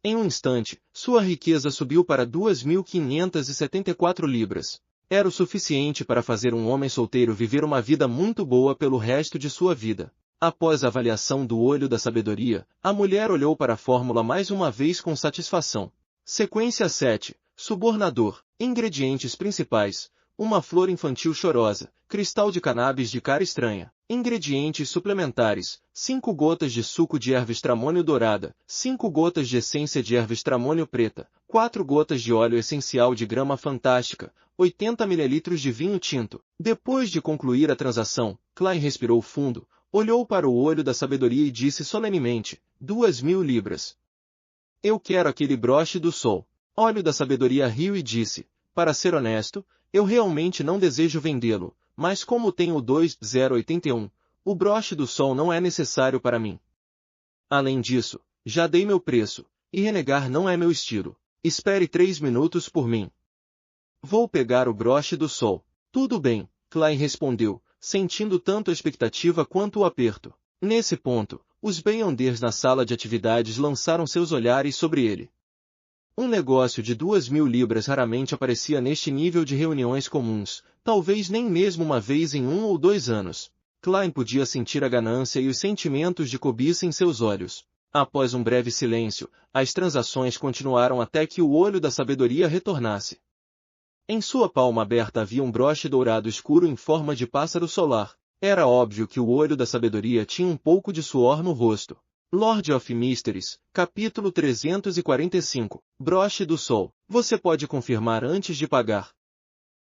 B: Em um instante, sua riqueza subiu para 2.574 libras. Era o suficiente para fazer um homem solteiro viver uma vida muito boa pelo resto de sua vida. Após a avaliação do olho da sabedoria, a mulher olhou para a fórmula mais uma vez com satisfação. Sequência 7. Subornador. Ingredientes principais. Uma flor infantil chorosa, cristal de cannabis de cara estranha. Ingredientes suplementares. 5 gotas de suco de erva estramônio dourada, 5 gotas de essência de erva estramônio preta, 4 gotas de óleo essencial de grama fantástica, 80 ml de vinho tinto. Depois de concluir a transação, Klein respirou fundo, olhou para o olho da sabedoria e disse solenemente, 2.000 libras. Eu quero aquele broche do sol. Olho da sabedoria riu e disse, para ser honesto, eu realmente não desejo vendê-lo, mas como tenho o 2081, o broche do sol não é necessário para mim. Além disso, já dei meu preço, e renegar não é meu estilo. Espere 3 minutos por mim. Vou pegar o broche do sol. Tudo bem, Klein respondeu, sentindo tanto a expectativa quanto o aperto. Nesse ponto, os Beyonders na sala de atividades lançaram seus olhares sobre ele. Um negócio de 2.000 libras raramente aparecia neste nível de reuniões comuns, talvez nem mesmo uma vez em 1 ou 2 anos. Klein podia sentir a ganância e os sentimentos de cobiça em seus olhos. Após um breve silêncio, as transações continuaram até que o olho da sabedoria retornasse. Em sua palma aberta havia um broche dourado escuro em forma de pássaro solar. Era óbvio que o olho da sabedoria tinha um pouco de suor no rosto. Lord of Mysteries, capítulo 345, Broche do Sol. Você pode confirmar antes de pagar.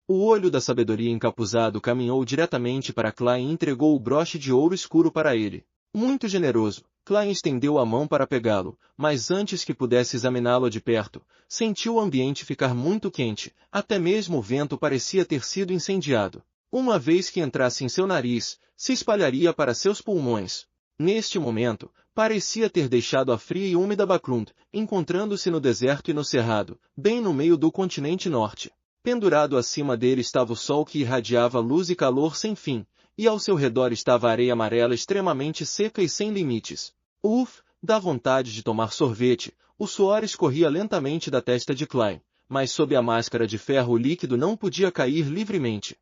B: O olho da sabedoria encapuzado caminhou diretamente para Klein e entregou o broche de ouro escuro para ele. Muito generoso, Klein estendeu a mão para pegá-lo, mas antes que pudesse examiná-lo de perto, sentiu o ambiente ficar muito quente, até mesmo o vento parecia ter sido incendiado. Uma vez que entrasse em seu nariz, se espalharia para seus pulmões. Neste momento, parecia ter deixado a fria e úmida Backlund, encontrando-se no deserto e no cerrado, bem no meio do continente norte. Pendurado acima dele estava o sol que irradiava luz e calor sem fim, e ao seu redor estava a areia amarela extremamente seca e sem limites. Dá vontade de tomar sorvete. O suor escorria lentamente da testa de Klein, mas sob a máscara de ferro o líquido não podia cair livremente.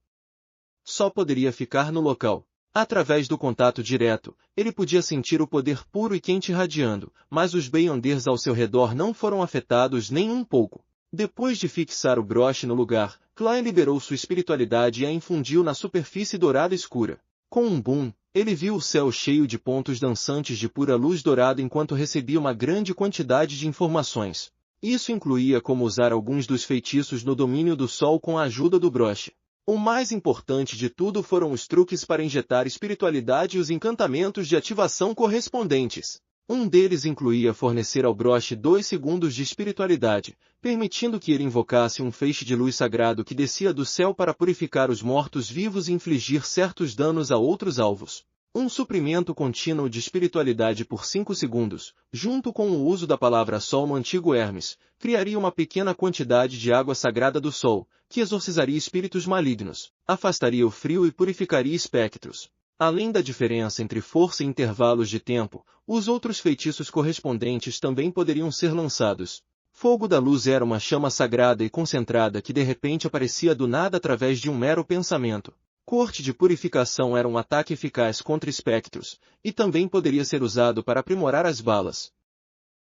B: Só poderia ficar no local. Através do contato direto, ele podia sentir o poder puro e quente irradiando, mas os Beyonders ao seu redor não foram afetados nem um pouco. Depois de fixar o broche no lugar, Klein liberou sua espiritualidade e a infundiu na superfície dourada escura. Com um boom, ele viu o céu cheio de pontos dançantes de pura luz dourada enquanto recebia uma grande quantidade de informações. Isso incluía como usar alguns dos feitiços no domínio do sol com a ajuda do broche. O mais importante de tudo foram os truques para injetar espiritualidade e os encantamentos de ativação correspondentes. Um deles incluía fornecer ao broche 2 segundos de espiritualidade, permitindo que ele invocasse um feixe de luz sagrado que descia do céu para purificar os mortos-vivos e infligir certos danos a outros alvos. Um suprimento contínuo de espiritualidade por 5 segundos, junto com o uso da palavra sol no antigo Hermes, criaria uma pequena quantidade de água sagrada do sol, que exorcizaria espíritos malignos, afastaria o frio e purificaria espectros. Além da diferença entre força e intervalos de tempo, os outros feitiços correspondentes também poderiam ser lançados. Fogo da luz era uma chama sagrada e concentrada que de repente aparecia do nada através de um mero pensamento. Corte de purificação era um ataque eficaz contra espectros, e também poderia ser usado para aprimorar as balas.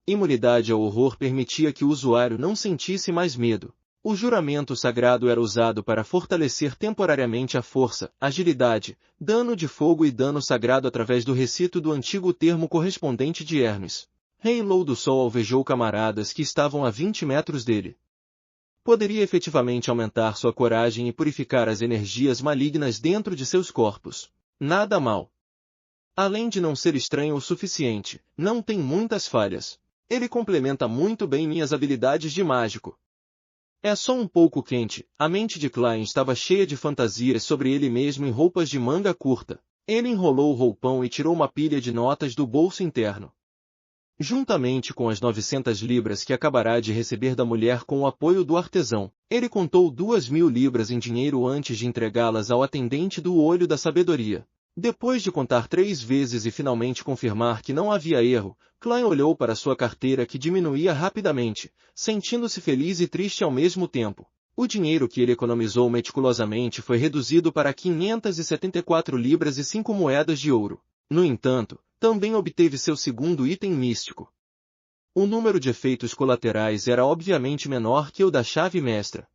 B: Imunidade ao horror permitia que o usuário não sentisse mais medo. O juramento sagrado era usado para fortalecer temporariamente a força, agilidade, dano de fogo e dano sagrado através do recito do antigo termo correspondente de Hermes. Halo do Sol alvejou camaradas que estavam a 20 metros dele. Poderia efetivamente aumentar sua coragem e purificar as energias malignas dentro de seus corpos. Nada mal. Além de não ser estranho o suficiente, não tem muitas falhas. Ele complementa muito bem minhas habilidades de mágico. É só um pouco quente. A mente de Klein estava cheia de fantasias sobre ele mesmo em roupas de manga curta. Ele enrolou o roupão e tirou uma pilha de notas do bolso interno. Juntamente com as 900 libras que acabará de receber da mulher com o apoio do artesão, ele contou 2.000 libras em dinheiro antes de entregá-las ao atendente do Olho da Sabedoria. Depois de contar 3 vezes e finalmente confirmar que não havia erro, Klein olhou para sua carteira que diminuía rapidamente, sentindo-se feliz e triste ao mesmo tempo. O dinheiro que ele economizou meticulosamente foi reduzido para 574 libras e 5 moedas de ouro. No entanto, também obteve seu segundo item místico. O número de efeitos colaterais era obviamente menor que o da chave mestra.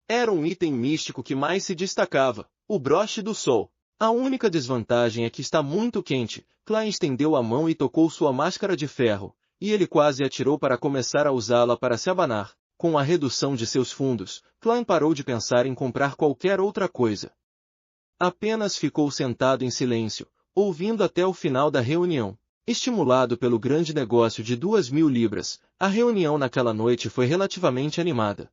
B: Era um item místico que mais se destacava, o broche do sol. A única desvantagem é que está muito quente. Klein estendeu a mão e tocou sua máscara de ferro, e ele quase atirou para começar a usá-la para se abanar. Com a redução de seus fundos, Klein parou de pensar em comprar qualquer outra coisa. Apenas ficou sentado em silêncio, ouvindo até o final da reunião. Estimulado pelo grande negócio de 2.000 libras, a reunião naquela noite foi relativamente animada.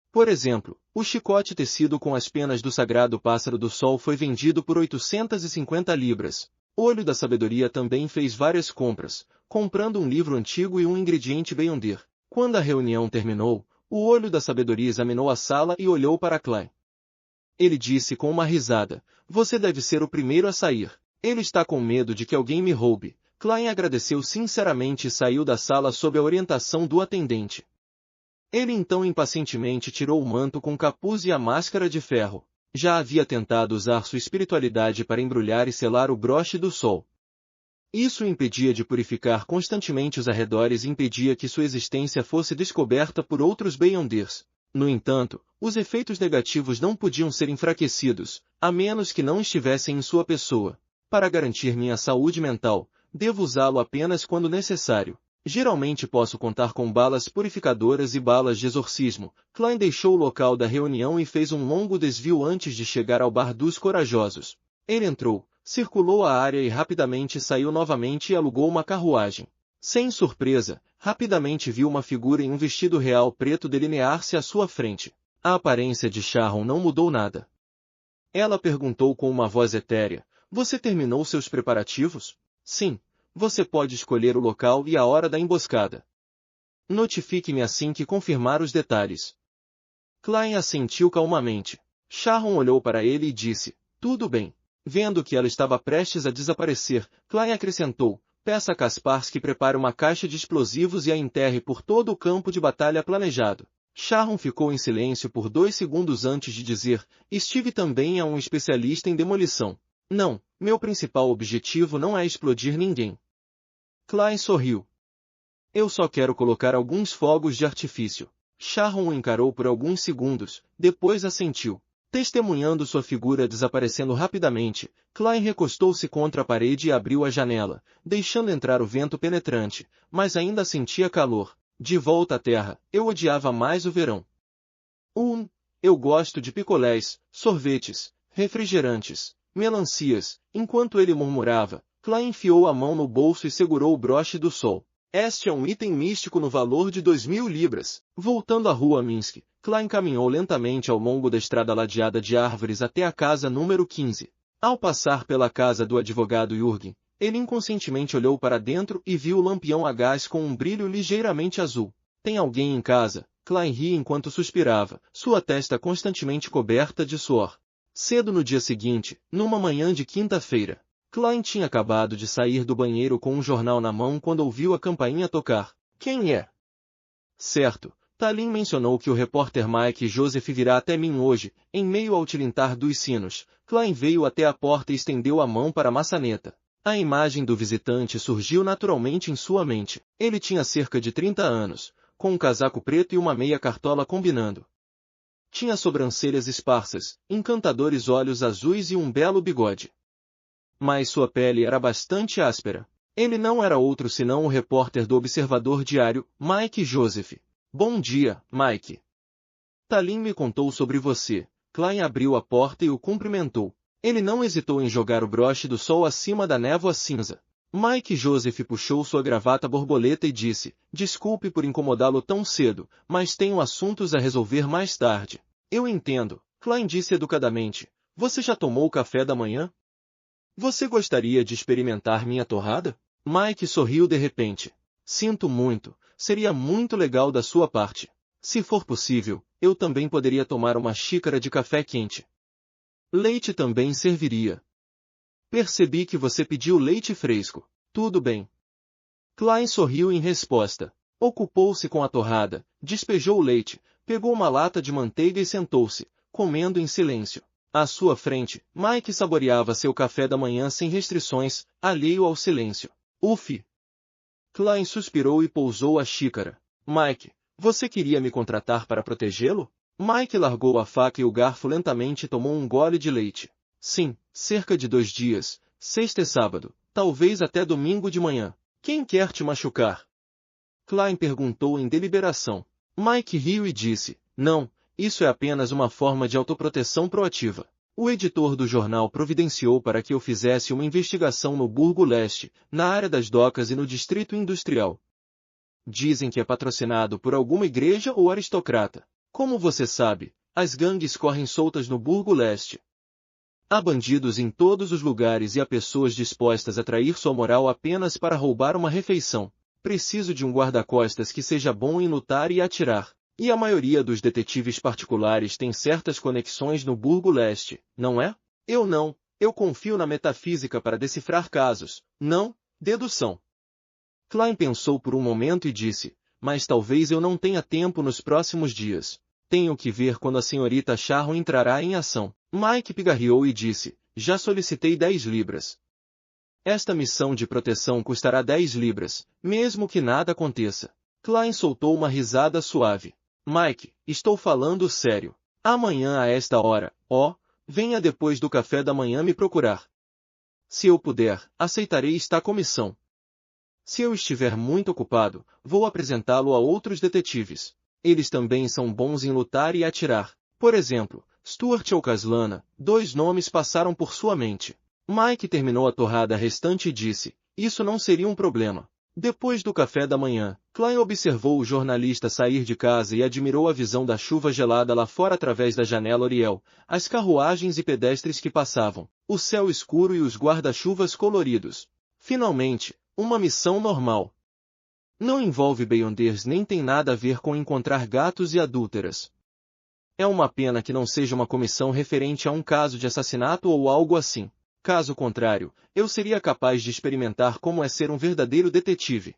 B: Por exemplo, o chicote tecido com as penas do sagrado pássaro do sol foi vendido por 850 libras. O Olho da Sabedoria também fez várias compras, comprando um livro antigo e um ingrediente Beyonder. Quando a reunião terminou, o Olho da Sabedoria examinou a sala e olhou para Klein. Ele disse com uma risada, "Você deve ser o primeiro a sair. Ele está com medo de que alguém me roube." Klein agradeceu sinceramente e saiu da sala sob a orientação do atendente. Ele então impacientemente tirou o manto com capuz e a máscara de ferro. Já havia tentado usar sua espiritualidade para embrulhar e selar o broche do sol. Isso o impedia de purificar constantemente os arredores e impedia que sua existência fosse descoberta por outros Beyonders. No entanto, os efeitos negativos não podiam ser enfraquecidos, a menos que não estivessem em sua pessoa. Para garantir minha saúde mental, devo usá-lo apenas quando necessário. Geralmente posso contar com balas purificadoras e balas de exorcismo. Klein deixou o local da reunião e fez um longo desvio antes de chegar ao bar dos corajosos. Ele entrou, circulou a área e rapidamente saiu novamente e alugou uma carruagem. Sem surpresa, rapidamente viu uma figura em um vestido real preto delinear-se à sua frente. A aparência de Sharon não mudou nada. Ela perguntou com uma voz etérea, "Você terminou seus preparativos?" "Sim. Você pode escolher o local e a hora da emboscada. Notifique-me assim que confirmar os detalhes." Klein assentiu calmamente. Sharon olhou para ele e disse, "Tudo bem." Vendo que ela estava prestes a desaparecer, Klein acrescentou, "Peça a Kaspars que prepare uma caixa de explosivos e a enterre por todo o campo de batalha planejado." Sharon ficou em silêncio por 2 segundos antes de dizer, "Steve também é um especialista em demolição." "Não, meu principal objetivo não é explodir ninguém." Klein sorriu. "Eu só quero colocar alguns fogos de artifício." Sharon o encarou por alguns segundos, depois assentiu. Testemunhando sua figura desaparecendo rapidamente, Klein recostou-se contra a parede e abriu a janela, deixando entrar o vento penetrante, mas ainda sentia calor. De volta à terra, eu odiava mais o verão. Eu gosto de picolés, sorvetes, refrigerantes, melancias." Enquanto ele murmurava, Klein enfiou a mão no bolso e segurou o broche do sol. "Este é um item místico no valor de 2.000 libras." Voltando à rua Minsk, Klein caminhou lentamente ao longo da estrada ladeada de árvores até a casa número 15. Ao passar pela casa do advogado Jürgen, ele inconscientemente olhou para dentro e viu o lampião a gás com um brilho ligeiramente azul. "Tem alguém em casa?" Klein ria enquanto suspirava, sua testa constantemente coberta de suor. Cedo no dia seguinte, numa manhã de quinta-feira, Klein tinha acabado de sair do banheiro com um jornal na mão quando ouviu a campainha tocar. "Quem é?" "Certo. Tallinn mencionou que o repórter Mike Joseph virá até mim hoje." Em meio ao tilintar dos sinos, Klein veio até a porta e estendeu a mão para a maçaneta. A imagem do visitante surgiu naturalmente em sua mente. Ele tinha cerca de 30 anos, com um casaco preto e uma meia cartola combinando. Tinha sobrancelhas esparsas, encantadores olhos azuis e um belo bigode. Mas sua pele era bastante áspera. Ele não era outro senão o repórter do Observador Diário, Mike Joseph. "Bom dia, Mike. Tallinn me contou sobre você." Klein abriu a porta e o cumprimentou. Ele não hesitou em jogar o broche do sol acima da névoa cinza. Mike Joseph puxou sua gravata borboleta e disse, "Desculpe por incomodá-lo tão cedo, mas tenho assuntos a resolver mais tarde." "Eu entendo." Klein disse educadamente. "Você já tomou o café da manhã?" Você gostaria de experimentar minha torrada? Mike sorriu de repente. Sinto muito, seria muito legal da sua parte. Se for possível, eu também poderia tomar uma xícara de café quente. Leite também serviria. Percebi que você pediu leite fresco. Tudo bem. Klein sorriu em resposta. Ocupou-se com a torrada, despejou o leite, pegou uma lata de manteiga e sentou-se, comendo em silêncio. À sua frente, Mike saboreava seu café da manhã sem restrições, alheio ao silêncio. Ufi! Klein suspirou e pousou a xícara. Mike, você queria me contratar para protegê-lo? Mike largou a faca e o garfo lentamente e tomou um gole de leite. Sim, cerca de 2 dias, sexta e sábado, talvez até domingo de manhã. Quem quer te machucar? Klein perguntou em deliberação. Mike riu e disse, não, isso é apenas uma forma de autoproteção proativa. O editor do jornal providenciou para que eu fizesse uma investigação no Burgo Leste, na área das docas e no distrito industrial. Dizem que é patrocinado por alguma igreja ou aristocrata. Como você sabe, as gangues correm soltas no Burgo Leste. Há bandidos em todos os lugares e há pessoas dispostas a trair sua moral apenas para roubar uma refeição. Preciso de um guarda-costas que seja bom em lutar e atirar. E a maioria dos detetives particulares tem certas conexões no Burgo Leste, não é? Eu não. Eu confio na metafísica para decifrar casos. Não, dedução. Klein pensou por um momento e disse, mas talvez eu não tenha tempo nos próximos dias. Tenho que ver quando a senhorita Sharon entrará em ação. Mike pigarreou e disse, já solicitei 10 libras. Esta missão de proteção custará 10 libras, mesmo que nada aconteça. Klein soltou uma risada suave. Mike, estou falando sério. Amanhã a esta hora, venha depois do café da manhã me procurar. Se eu puder, aceitarei esta comissão. Se eu estiver muito ocupado, vou apresentá-lo a outros detetives. Eles também são bons em lutar e atirar. Por exemplo, Stuart ou Caslana, 2 nomes passaram por sua mente. Mike terminou a torrada restante e disse, isso não seria um problema. Depois do café da manhã, Klein observou o jornalista sair de casa e admirou a visão da chuva gelada lá fora através da janela Oriel, as carruagens e pedestres que passavam, o céu escuro e os guarda-chuvas coloridos. Finalmente, uma missão normal. Não envolve Beyonders nem tem nada a ver com encontrar gatos e adúlteras. É uma pena que não seja uma comissão referente a um caso de assassinato ou algo assim. Caso contrário, eu seria capaz de experimentar como é ser um verdadeiro detetive.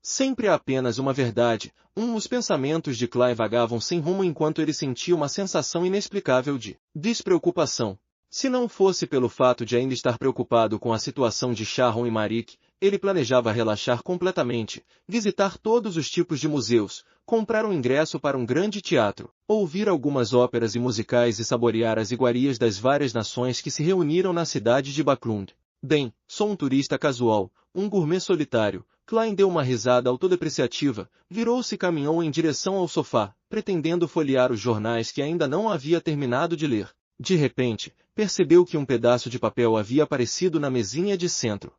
B: Sempre há apenas uma verdade. Os pensamentos de Klein vagavam sem rumo enquanto ele sentia uma sensação inexplicável de despreocupação. Se não fosse pelo fato de ainda estar preocupado com a situação de Sharon e Marik, ele planejava relaxar completamente, visitar todos os tipos de museus, comprar um ingresso para um grande teatro, ouvir algumas óperas e musicais e saborear as iguarias das várias nações que se reuniram na cidade de Backlund. Bem, sou um turista casual, um gourmet solitário. Klein deu uma risada autodepreciativa, virou-se e caminhou em direção ao sofá, pretendendo folhear os jornais que ainda não havia terminado de ler. De repente, percebeu que um pedaço de papel havia aparecido na mesinha de centro.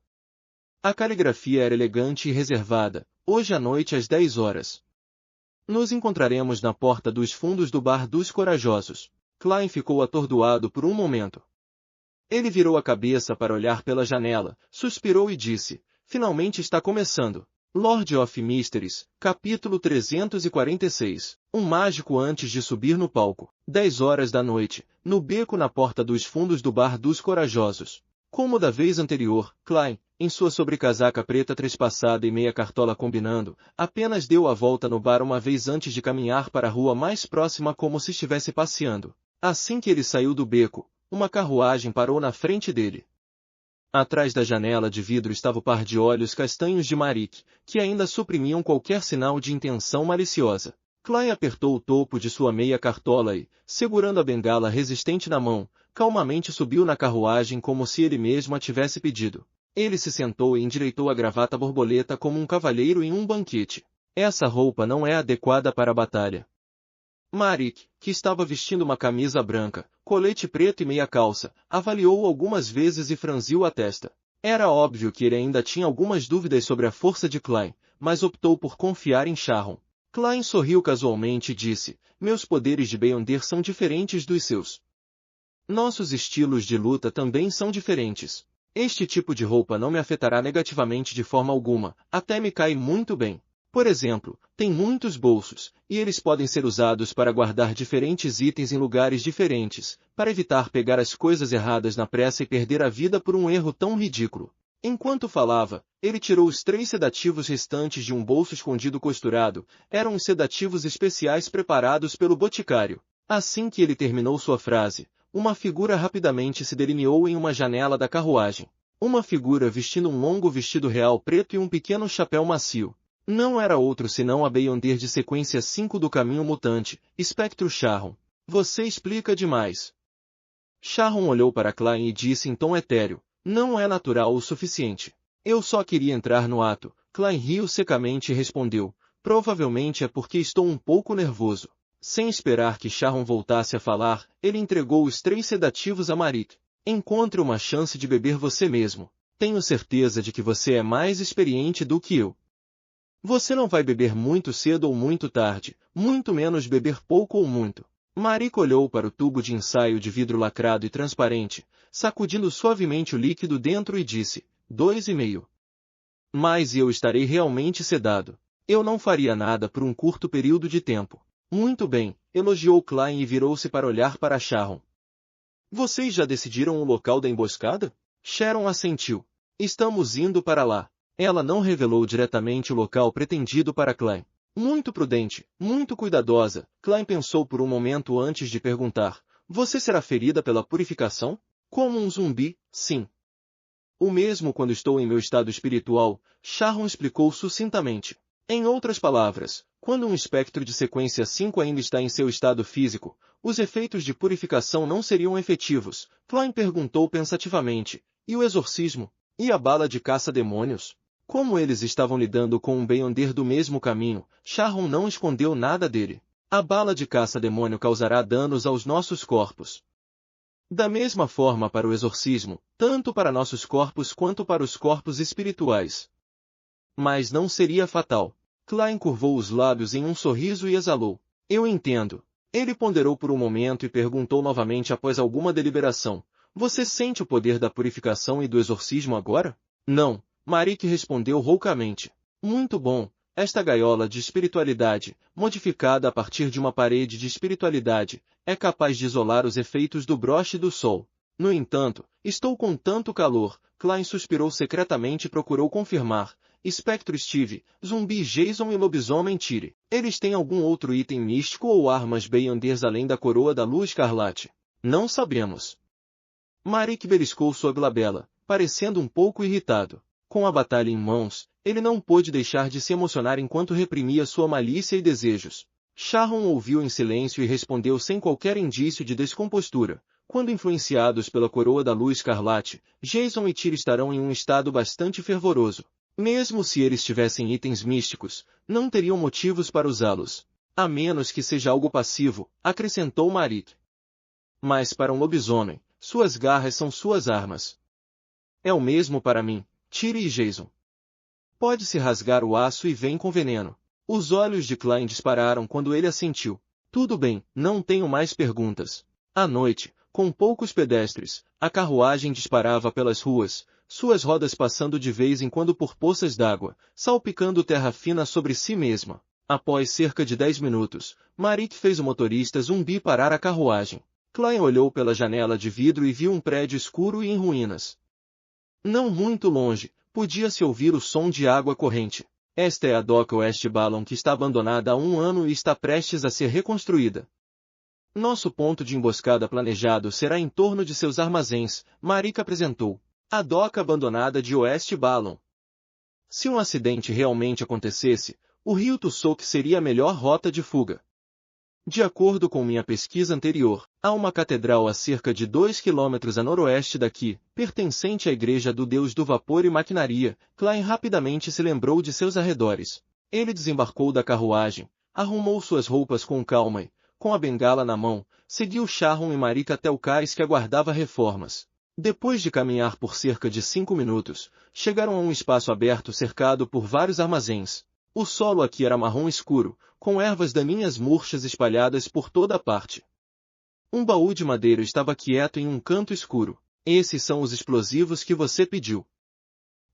B: A caligrafia era elegante e reservada. Hoje à noite às 10 horas. Nos encontraremos na porta dos fundos do Bar dos Corajosos. Klein ficou atordoado por um momento. Ele virou a cabeça para olhar pela janela, suspirou e disse, finalmente está começando. Lord of Mysteries, capítulo 346. Um mágico antes de subir no palco. 10 horas da noite, no beco na porta dos fundos do Bar dos Corajosos. Como da vez anterior, Klein, em sua sobrecasaca preta trespassada e meia cartola combinando, apenas deu a volta no bar uma vez antes de caminhar para a rua mais próxima como se estivesse passeando. Assim que ele saiu do beco, uma carruagem parou na frente dele. Atrás da janela de vidro estava o par de olhos castanhos de Marik, que ainda suprimiam qualquer sinal de intenção maliciosa. Klein apertou o topo de sua meia cartola e, segurando a bengala resistente na mão, calmamente subiu na carruagem como se ele mesmo a tivesse pedido. Ele se sentou e endireitou a gravata borboleta como um cavalheiro em um banquete. Essa roupa não é adequada para a batalha. Marik, que estava vestindo uma camisa branca, colete preto e meia calça, avaliou-o algumas vezes e franziu a testa. Era óbvio que ele ainda tinha algumas dúvidas sobre a força de Klein, mas optou por confiar em Sharon. Klein sorriu casualmente e disse, meus poderes de Beyonder são diferentes dos seus. Nossos estilos de luta também são diferentes. Este tipo de roupa não me afetará negativamente de forma alguma, até me cai muito bem. Por exemplo, tem muitos bolsos, e eles podem ser usados para guardar diferentes itens em lugares diferentes, para evitar pegar as coisas erradas na pressa e perder a vida por um erro tão ridículo. Enquanto falava, ele tirou os 3 sedativos restantes de um bolso escondido costurado. Eram os sedativos especiais preparados pelo boticário. Assim que ele terminou sua frase, uma figura rapidamente se delineou em uma janela da carruagem. Uma figura vestindo um longo vestido real preto e um pequeno chapéu macio. Não era outro senão a Beyonder de sequência 5 do Caminho Mutante, Espectro Sharon. Você explica demais. Sharon olhou para Klein e disse em tom etéreo, não é natural o suficiente. Eu só queria entrar no ato. Klein riu secamente e respondeu, provavelmente é porque estou um pouco nervoso. Sem esperar que Sharon voltasse a falar, ele entregou os 3 sedativos a Marik. Encontre uma chance de beber você mesmo. Tenho certeza de que você é mais experiente do que eu. Você não vai beber muito cedo ou muito tarde, muito menos beber pouco ou muito. Marik olhou para o tubo de ensaio de vidro lacrado e transparente, sacudindo suavemente o líquido dentro e disse, 2,5. Mas eu estarei realmente sedado. Eu não faria nada por um curto período de tempo. Muito bem, elogiou Klein e virou-se para olhar para Sharon. Vocês já decidiram o local da emboscada? Sharon assentiu. Estamos indo para lá. Ela não revelou diretamente o local pretendido para Klein. Muito prudente, muito cuidadosa, Klein pensou por um momento antes de perguntar. Você será ferida pela purificação? Como um zumbi, sim. O mesmo quando estou em meu estado espiritual, Sharon explicou sucintamente. Em outras palavras, quando um espectro de sequência 5 ainda está em seu estado físico, os efeitos de purificação não seriam efetivos. Klein perguntou pensativamente. E o exorcismo? E a bala de caça-demônios? Como eles estavam lidando com um Beyonder do mesmo caminho, Sharon não escondeu nada dele. A bala de caça-demônio causará danos aos nossos corpos. Da mesma forma para o exorcismo, tanto para nossos corpos quanto para os corpos espirituais. Mas não seria fatal. Klein curvou os lábios em um sorriso e exalou. Eu entendo. Ele ponderou por um momento e perguntou novamente após alguma deliberação. Você sente o poder da purificação e do exorcismo agora? Não. Marik respondeu roucamente. Muito bom, esta gaiola de espiritualidade, modificada a partir de uma parede de espiritualidade, é capaz de isolar os efeitos do broche do sol. No entanto, estou com tanto calor, Klein suspirou secretamente e procurou confirmar. Espectro Steve, zumbi Jason e lobisomem Tire. Eles têm algum outro item místico ou armas Beyonders além da coroa da lua escarlate? Não sabemos. Marik beliscou sua glabela, parecendo um pouco irritado. Com a batalha em mãos, ele não pôde deixar de se emocionar enquanto reprimia sua malícia e desejos. Sharon ouviu em silêncio e respondeu sem qualquer indício de descompostura. Quando influenciados pela coroa da lua escarlate, Jason e Tyr estarão em um estado bastante fervoroso. Mesmo se eles tivessem itens místicos, não teriam motivos para usá-los. A menos que seja algo passivo, acrescentou Marik. Mas para um lobisomem, suas garras são suas armas. É o mesmo para mim. Tyr e Jason. Pode-se rasgar o aço e vem com veneno. Os olhos de Klein dispararam quando ele assentiu. Tudo bem, não tenho mais perguntas. À noite, com poucos pedestres, a carruagem disparava pelas ruas, suas rodas passando de vez em quando por poças d'água, salpicando terra fina sobre si mesma. Após cerca de 10 minutos, Marik fez o motorista zumbi parar a carruagem. Klein olhou pela janela de vidro e viu um prédio escuro e em ruínas. Não muito longe, podia-se ouvir o som de água corrente. Esta é a doca West Ballon que está abandonada há 1 ano e está prestes a ser reconstruída. Nosso ponto de emboscada planejado será em torno de seus armazéns, Marik apresentou. A doca abandonada de West Ballon. Se um acidente realmente acontecesse, o rio Tussouk seria a melhor rota de fuga. De acordo com minha pesquisa anterior, há uma catedral a cerca de 2 quilômetros a noroeste daqui, pertencente à Igreja do Deus do Vapor e Maquinaria. Klein rapidamente se lembrou de seus arredores. Ele desembarcou da carruagem, arrumou suas roupas com calma e, com a bengala na mão, seguiu Sharon e Marik até o cais que aguardava reformas. Depois de caminhar por cerca de 5 minutos, chegaram a um espaço aberto cercado por vários armazéns. O solo aqui era marrom escuro, com ervas daninhas murchas espalhadas por toda a parte. Um baú de madeira estava quieto em um canto escuro. Esses são os explosivos que você pediu.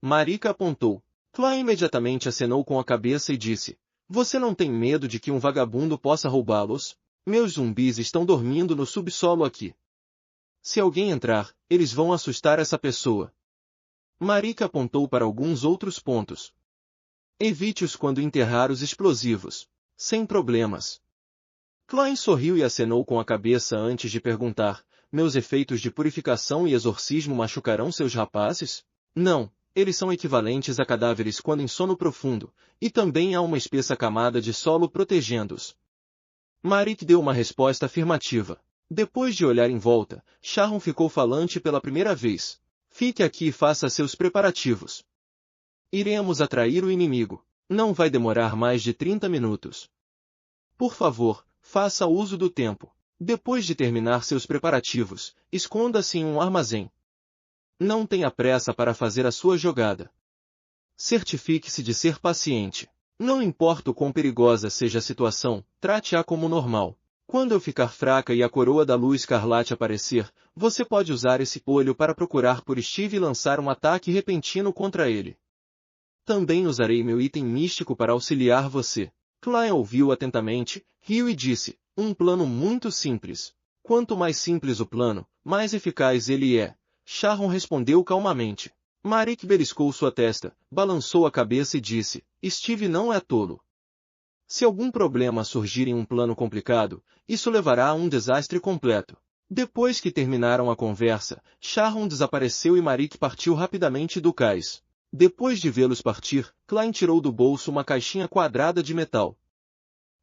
B: Marika apontou. Klein imediatamente acenou com a cabeça e disse: Você não tem medo de que um vagabundo possa roubá-los? Meus zumbis estão dormindo no subsolo aqui. Se alguém entrar, eles vão assustar essa pessoa. Marika apontou para alguns outros pontos. Evite-os quando enterrar os explosivos. Sem problemas. Klein sorriu e acenou com a cabeça antes de perguntar: Meus efeitos de purificação e exorcismo machucarão seus rapazes? Não, eles são equivalentes a cadáveres quando em sono profundo, e também há uma espessa camada de solo protegendo-os. Marik deu uma resposta afirmativa. Depois de olhar em volta, Sharon ficou falante pela primeira vez. Fique aqui e faça seus preparativos. Iremos atrair o inimigo. Não vai demorar mais de 30 minutos. Por favor, faça uso do tempo. Depois de terminar seus preparativos, esconda-se em um armazém. Não tenha pressa para fazer a sua jogada. Certifique-se de ser paciente. Não importa o quão perigosa seja a situação, trate-a como normal. Quando eu ficar fraca e a coroa da luz escarlate aparecer, você pode usar esse olho para procurar por Steve e lançar um ataque repentino contra ele. Também usarei meu item místico para auxiliar você. Klein ouviu atentamente, riu e disse: Um plano muito simples. Quanto mais simples o plano, mais eficaz ele é. Sharon respondeu calmamente. Marik beliscou sua testa, balançou a cabeça e disse: Steve não é tolo. Se algum problema surgir em um plano complicado, isso levará a um desastre completo. Depois que terminaram a conversa, Sharon desapareceu e Marik partiu rapidamente do cais. Depois de vê-los partir, Klein tirou do bolso uma caixinha quadrada de metal.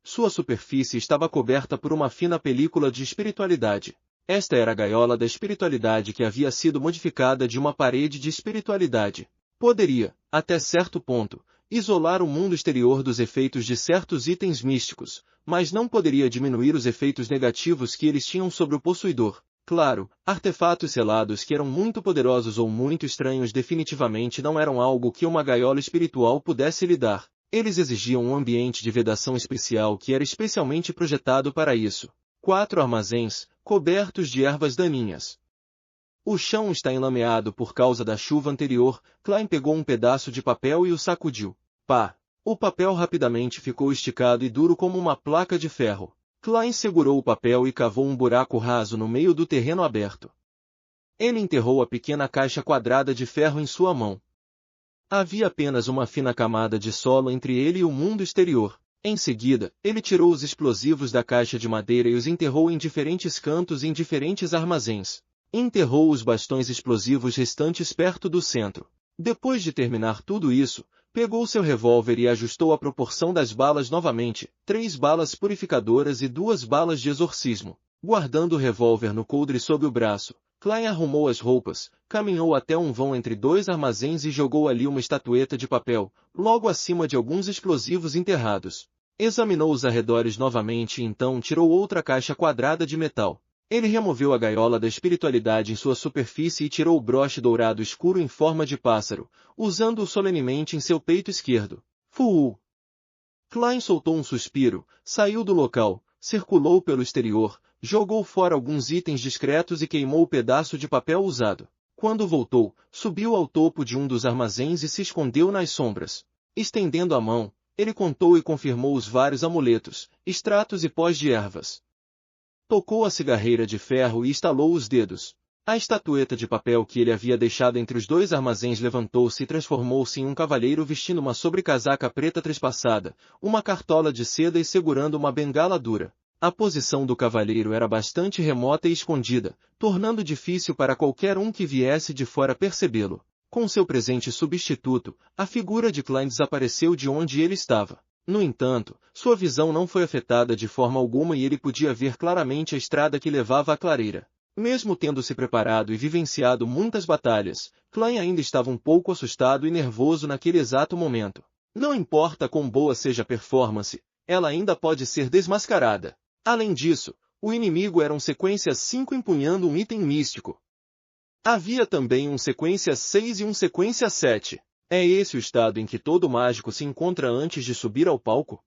B: Sua superfície estava coberta por uma fina película de espiritualidade. Esta era a gaiola da espiritualidade que havia sido modificada de uma parede de espiritualidade. Poderia, até certo ponto, isolar o mundo exterior dos efeitos de certos itens místicos, mas não poderia diminuir os efeitos negativos que eles tinham sobre o possuidor. Claro, artefatos selados que eram muito poderosos ou muito estranhos definitivamente não eram algo que uma gaiola espiritual pudesse lidar. Eles exigiam um ambiente de vedação especial que era especialmente projetado para isso. 4 armazéns, cobertos de ervas daninhas. O chão está enlameado por causa da chuva anterior. Klein pegou um pedaço de papel e o sacudiu. Pá! O papel rapidamente ficou esticado e duro como uma placa de ferro. Klein segurou o papel e cavou um buraco raso no meio do terreno aberto. Ele enterrou a pequena caixa quadrada de ferro em sua mão. Havia apenas uma fina camada de solo entre ele e o mundo exterior. Em seguida, ele tirou os explosivos da caixa de madeira e os enterrou em diferentes cantos em diferentes armazéns. Enterrou os bastões explosivos restantes perto do centro. Depois de terminar tudo isso, pegou seu revólver e ajustou a proporção das balas novamente, 3 balas purificadoras e 2 balas de exorcismo. Guardando o revólver no coldre sob o braço, Klein arrumou as roupas, caminhou até um vão entre 2 armazéns e jogou ali uma estatueta de papel, logo acima de alguns explosivos enterrados. Examinou os arredores novamente e então tirou outra caixa quadrada de metal. Ele removeu a gaiola da espiritualidade em sua superfície e tirou o broche dourado escuro em forma de pássaro, usando-o solenemente em seu peito esquerdo. Fuuu! Klein soltou um suspiro, saiu do local, circulou pelo exterior, jogou fora alguns itens discretos e queimou o pedaço de papel usado. Quando voltou, subiu ao topo de um dos armazéns e se escondeu nas sombras. Estendendo a mão, ele contou e confirmou os vários amuletos, extratos e pós de ervas. Tocou a cigarreira de ferro e estalou os dedos. A estatueta de papel que ele havia deixado entre os 2 armazéns levantou-se e transformou-se em um cavalheiro vestindo uma sobrecasaca preta trespassada, uma cartola de seda e segurando uma bengala dura. A posição do cavalheiro era bastante remota e escondida, tornando difícil para qualquer um que viesse de fora percebê-lo. Com seu presente substituto, a figura de Klein desapareceu de onde ele estava. No entanto, sua visão não foi afetada de forma alguma e ele podia ver claramente a estrada que levava à clareira. Mesmo tendo se preparado e vivenciado muitas batalhas, Klein ainda estava um pouco assustado e nervoso naquele exato momento. Não importa quão boa seja a performance, ela ainda pode ser desmascarada. Além disso, o inimigo era um sequência 5 empunhando um item místico. Havia também um sequência 6 e um sequência 7. É esse o estado em que todo mágico se encontra antes de subir ao palco?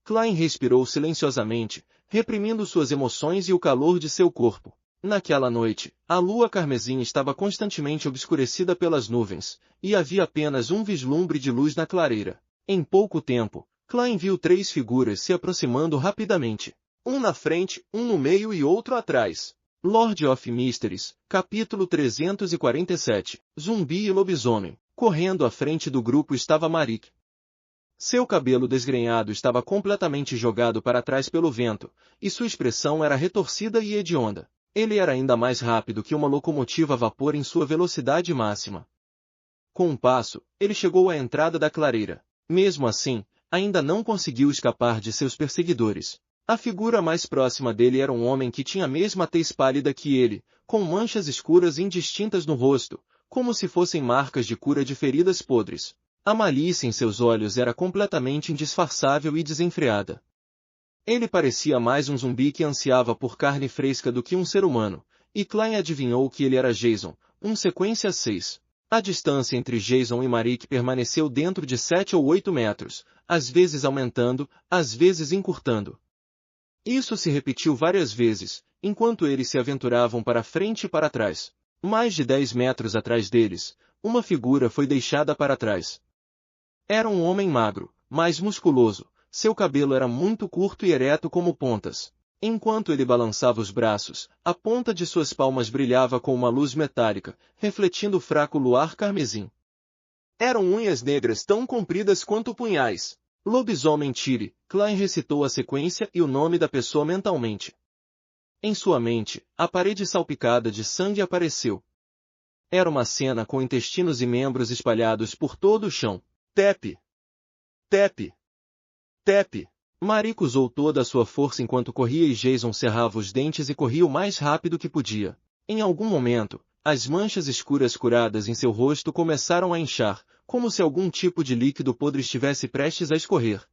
B: Klein respirou silenciosamente, reprimindo suas emoções e o calor de seu corpo. Naquela noite, a lua carmesim estava constantemente obscurecida pelas nuvens, e havia apenas um vislumbre de luz na clareira. Em pouco tempo, Klein viu 3 figuras se aproximando rapidamente. Um na frente, um no meio e outro atrás. Lord of Mysteries, capítulo 347. Zumbi e lobisomem. Correndo à frente do grupo estava Marik. Seu cabelo desgrenhado estava completamente jogado para trás pelo vento, e sua expressão era retorcida e hedionda. Ele era ainda mais rápido que uma locomotiva a vapor em sua velocidade máxima. Com um passo, ele chegou à entrada da clareira. Mesmo assim, ainda não conseguiu escapar de seus perseguidores. A figura mais próxima dele era um homem que tinha a mesma tez pálida que ele, com manchas escuras indistintas no rosto, como se fossem marcas de cura de feridas podres. A malícia em seus olhos era completamente indisfarçável e desenfreada. Ele parecia mais um zumbi que ansiava por carne fresca do que um ser humano, e Klein adivinhou que ele era Jason, sequência 6. A distância entre Jason e Marik permaneceu dentro de 7 ou 8 metros, às vezes aumentando, às vezes encurtando. Isso se repetiu várias vezes, enquanto eles se aventuravam para frente e para trás. Mais de 10 metros atrás deles, uma figura foi deixada para trás. Era um homem magro, mais musculoso. Seu cabelo era muito curto e ereto como pontas. Enquanto ele balançava os braços, a ponta de suas palmas brilhava com uma luz metálica, refletindo o fraco luar carmesim. Eram unhas negras tão compridas quanto punhais. Lobisomem tire, Klein recitou a sequência e o nome da pessoa mentalmente. Em sua mente, a parede salpicada de sangue apareceu. Era uma cena com intestinos e membros espalhados por todo o chão. Tepe! Tepe! Tepe! Marik usou toda a sua força enquanto corria e Jason cerrava os dentes e corria o mais rápido que podia. Em algum momento, as manchas escuras curadas em seu rosto começaram a inchar, como se algum tipo de líquido podre estivesse prestes a escorrer.